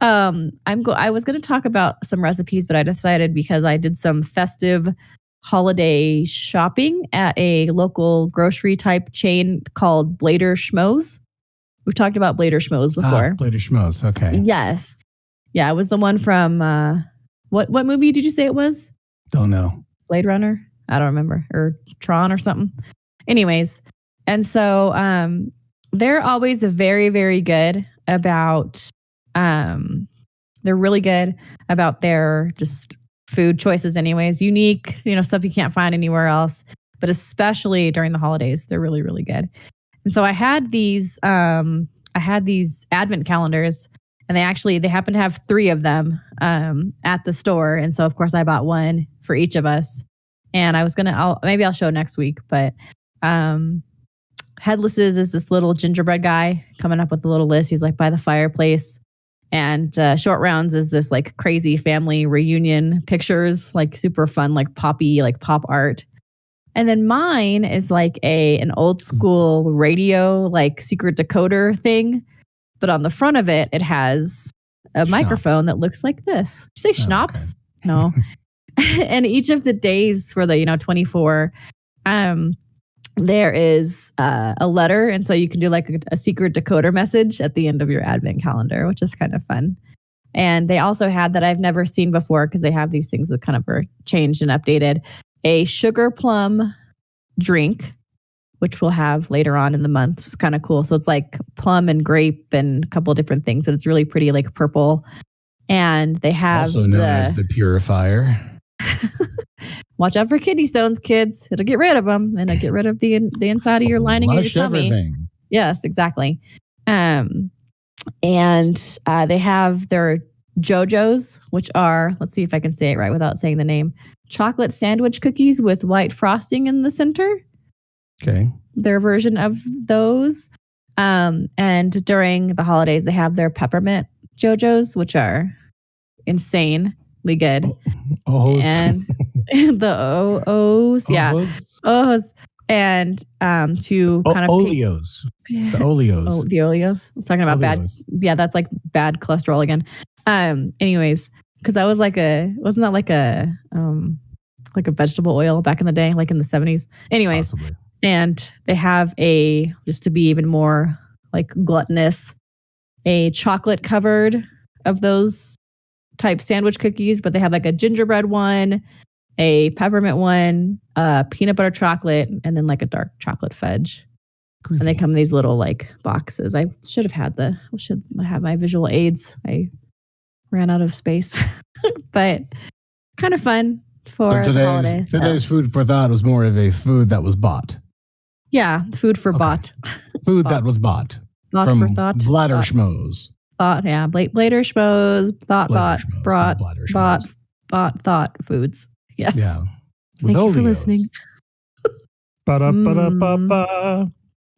I was going to talk about some recipes, but I decided because I did some festive holiday shopping at a local grocery type chain called Blader Schmoes. We've talked about Blader Schmoes before. Blader Schmoes. Okay. Yes. Yeah. It was the one from, what movie did you say it was? Don't know. Blade Runner? I don't remember. Or Tron or something. Anyways. And so, they're always very, very good about, they're really good about their just food choices anyways. Unique, stuff you can't find anywhere else, but especially during the holidays, they're really, really good. And so I had these advent calendars, and they happen to have 3 of them, at the store. And so of course I bought one for each of us. And I was maybe I'll show next week, but Headlesses is this little gingerbread guy coming up with a little list. He's like by the fireplace. And Shortrounds is this like crazy family reunion pictures, like super fun, like poppy, like pop art. And then mine is like an old school radio, like secret decoder thing. But on the front of it, it has a microphone that looks like this. Did you say schnapps? Okay. No. And each of the days for the 24, there is a letter, and so you can do like a secret decoder message at the end of your advent calendar, which is kind of fun. And they also had that I've never seen before because they have these things that kind of are changed and updated. A sugar plum drink, which we'll have later on in the month. It's kind of cool. So it's like plum and grape and a couple of different things, and it's really pretty, like purple. And they have also known as the purifier. Watch out for kidney stones, kids. It'll get rid of them, and it'll get rid of the inside of your lining of your tummy. Everything. Yes, exactly. And they have their JoJo's, which are, let's see if I can say it right without saying the name, chocolate sandwich cookies with white frosting in the center. Okay. Their version of those. And during the holidays, they have their peppermint JoJo's, which are insanely good. And the O's, yeah. O's. And to kind of Oleos. The Oleos. Oh, the Oleos. I'm talking about bad. Yeah, that's like bad cholesterol again. Anyways, because I was like wasn't that like a vegetable oil back in the day, like in the 70s? Anyways, possibly. And they have just to be even more like gluttonous, a chocolate covered of those type sandwich cookies, but they have like a gingerbread one, a peppermint one, peanut butter chocolate, and then like a dark chocolate fudge. Groovy. And they come in these little like boxes. I should have my visual aids. I ran out of space, but kind of fun for the holidays. Today's food for thought was more of a food that was bought. Yeah, food for bought. Food that was bought. Thought from for thought. Bladder Schmoes. Thought, yeah. Blader Schmoes, thought, bought, thought foods. Yes. Yeah. Thank you for listening. Ba-da-ba-da-ba-ba.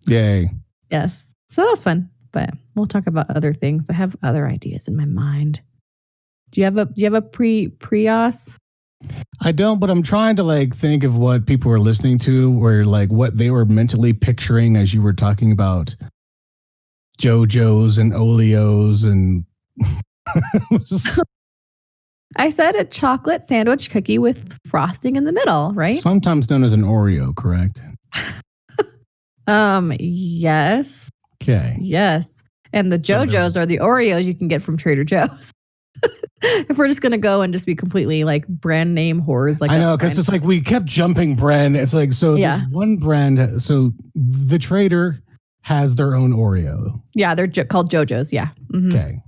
Yay. Yes. So that was fun, but we'll talk about other things. I have other ideas in my mind. Do you have a pre-os? I don't, but I'm trying to like think of what people were listening to, or like what they were mentally picturing as you were talking about JoJo's and Oleos and I said a chocolate sandwich cookie with frosting in the middle, right? Sometimes known as an Oreo, correct? Yes. Okay. Yes. And the JoJo's are the Oreos you can get from Trader Joe's. If we're just going to go and just be completely like brand name whores. Like I know, because it's like we kept jumping brand. It's like, so yeah. There's one brand. So the Trader has their own Oreo. Yeah, they're called JoJo's. Yeah. Mm-hmm. Okay.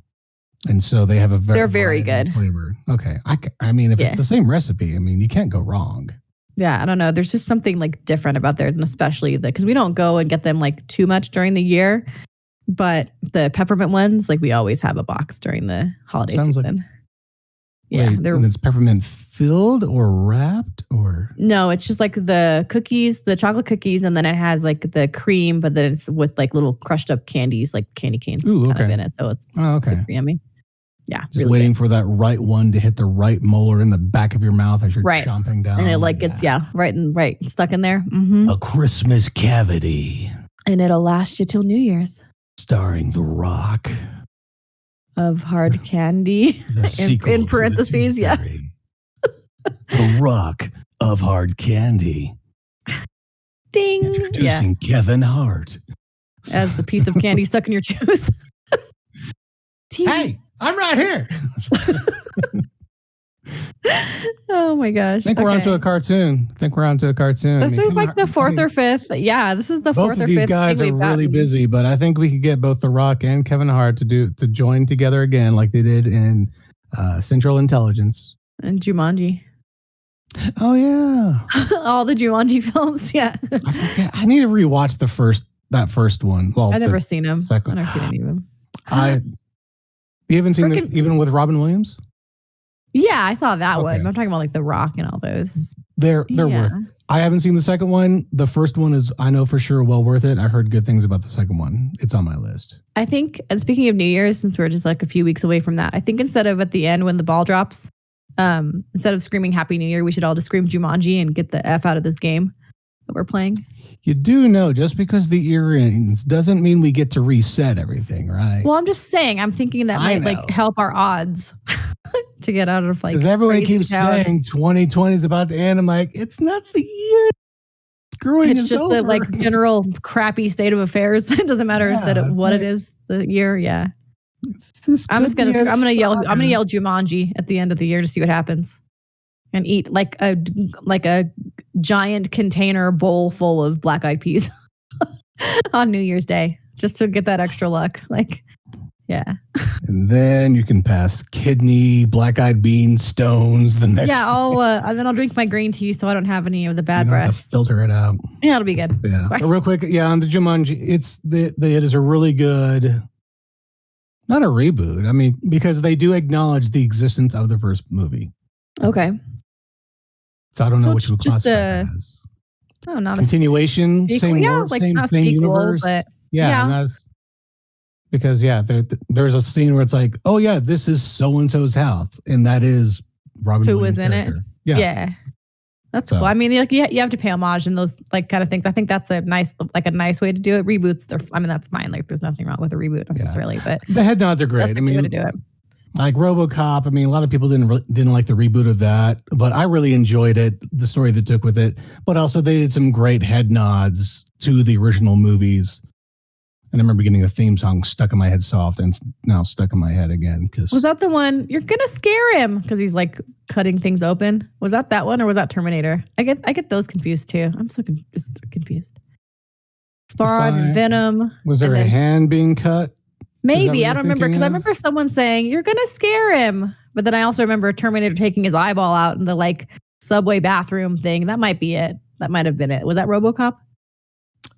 And so they have they're very good flavor. Okay. I mean, if it's the same recipe, I mean, you can't go wrong. Yeah, I don't know. There's just something like different about theirs, and especially because we don't go and get them like too much during the year. But the peppermint ones, like we always have a box during the holiday season. Yeah, and it's peppermint filled or wrapped or no, it's just like the cookies, the chocolate cookies, and then it has like the cream, but then it's with like little crushed up candies, like candy canes kind of in it. So it's super yummy. Yeah, just really waiting for that right one to hit the right molar in the back of your mouth as you're chomping down, and it like gets right stuck in there. Mm-hmm. A Christmas cavity, and it'll last you till New Year's. Starring The Rock of hard candy in parentheses, yeah. The Rock of Hard Candy. Ding. Introducing Kevin Hart as the piece of candy stuck in your tooth. Hey, I'm right here. Oh my gosh. I think we're onto a cartoon. This is like the fourth or fifth. Yeah, this is the fourth or fifth. Both of these guys are really busy, but I think we could get both The Rock and Kevin Hart to join together again like they did in Central Intelligence. And Jumanji. Oh, yeah. All the Jumanji films, yeah. I need to rewatch that first one. Well, I've never seen them. I've never seen any of them. You haven't seen even with Robin Williams? Yeah, I saw that Okay. one. I'm talking about like The Rock and all those. They're worth. I haven't seen the second one. The first one is, I know for sure, well worth it. I heard good things about the second one. It's on my list. I think, and speaking of New Year's, since we're just like a few weeks away from that, I think instead of at the end when the ball drops, instead of screaming Happy New Year, we should all just scream Jumanji and get the F out of this game that we're playing. You do know, just because the year ends doesn't mean we get to reset everything, right? Well, I'm just saying, I'm thinking that might like help our odds to get out of like. Because everyone keeps saying 2020 is about to end. I'm like, it's not the year. It's just over. The like general crappy state of affairs. It doesn't matter what it is. The year, yeah. I'm gonna yell Jumanji at the end of the year to see what happens, and eat like a giant container bowl full of black eyed peas on New Year's Day just to get that extra luck. Like, yeah. And then you can pass kidney, black eyed bean, stones. The next. Yeah, and then I'll drink my green tea so I don't have any of the bad breath. Have to filter it out. Yeah, it'll be good. Yeah. But real quick, on the Jumanji, it is a really good. Not a reboot. I mean, because they do acknowledge the existence of the first movie. Okay. So I don't know what you would classify it as. Oh, not continuation, a same world, same universe. But and that's because there's a scene where it's like, oh yeah, this is so and so's house, and that is Robin who Williams' was in character. it. Yeah. That's cool. I mean, like, you have to pay homage and those like kind of things. I think that's a nice way to do it. Reboots, that's fine. Like, there's nothing wrong with a reboot necessarily, but the head nods are great. I mean, way to do it. Like RoboCop. I mean, a lot of people didn't like the reboot of that, but I really enjoyed it. The story they took with it, but also they did some great head nods to the original movies. And I remember getting the theme song stuck in my head soft, and it's now stuck in my head again. Was that the one you're gonna scare him because he's like cutting things open? Was that one, or was that Terminator? I get those confused too. I'm so confused. Spawn and Venom. Was there a hand being cut? Maybe I don't remember because I remember someone saying you're gonna scare him, but then I also remember Terminator taking his eyeball out in the like subway bathroom thing. That might be it. That might have been it. Was that RoboCop?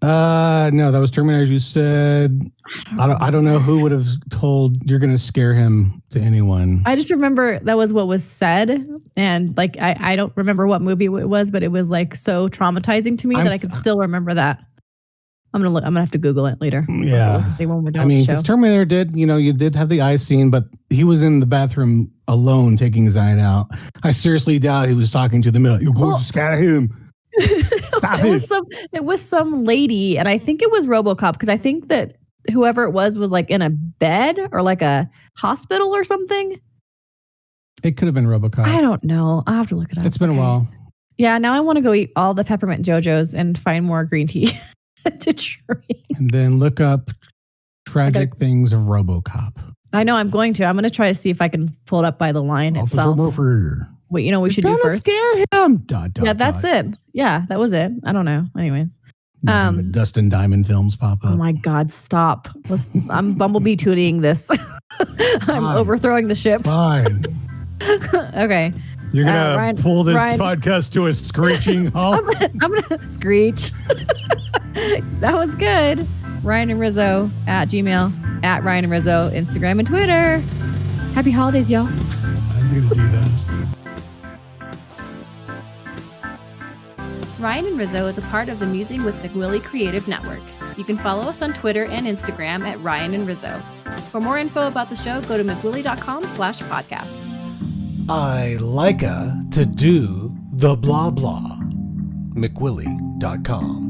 No, that was Terminator. You said I don't know who would have told you're going to scare him to anyone. I just remember that was what was said, and like I don't remember what movie it was, but it was like so traumatizing to me that I could still remember that. I'm gonna have to Google it later. Yeah, I mean, because Terminator did, you did have the eye scene, but he was in the bathroom alone taking his eye out. I seriously doubt he was talking to the middle. You go scare him. It was some lady, and I think it was RoboCop because I think that whoever it was like in a bed or like a hospital or something. It could have been RoboCop. I don't know. I'll have to look it up. It's been a while. Yeah, now I want to go eat all the peppermint JoJo's and find more green tea to drink. And then look up tragic things of RoboCop. I know I'm going to. I'm going to try to see if I can pull it up by the line itself. What we should do first? Scare him. That's it. Yeah, that was it. I don't know. Anyways, Dustin Diamond films pop up. Oh my God! Stop. I'm Bumblebee tuning this. I'm overthrowing the ship. Fine. Okay. You're gonna pull this podcast to a screeching halt. I'm gonna screech. That was good. Ryan and Rizzo @gmail, @Ryan and Rizzo, Instagram and Twitter. Happy holidays, y'all. I was gonna do that. Ryan and Rizzo is a part of the Musing with McWillie Creative Network. You can follow us on Twitter and Instagram @Ryan and Rizzo. For more info about the show, go to McWillie.com/podcast. I like to do the blah blah. McWillie.com.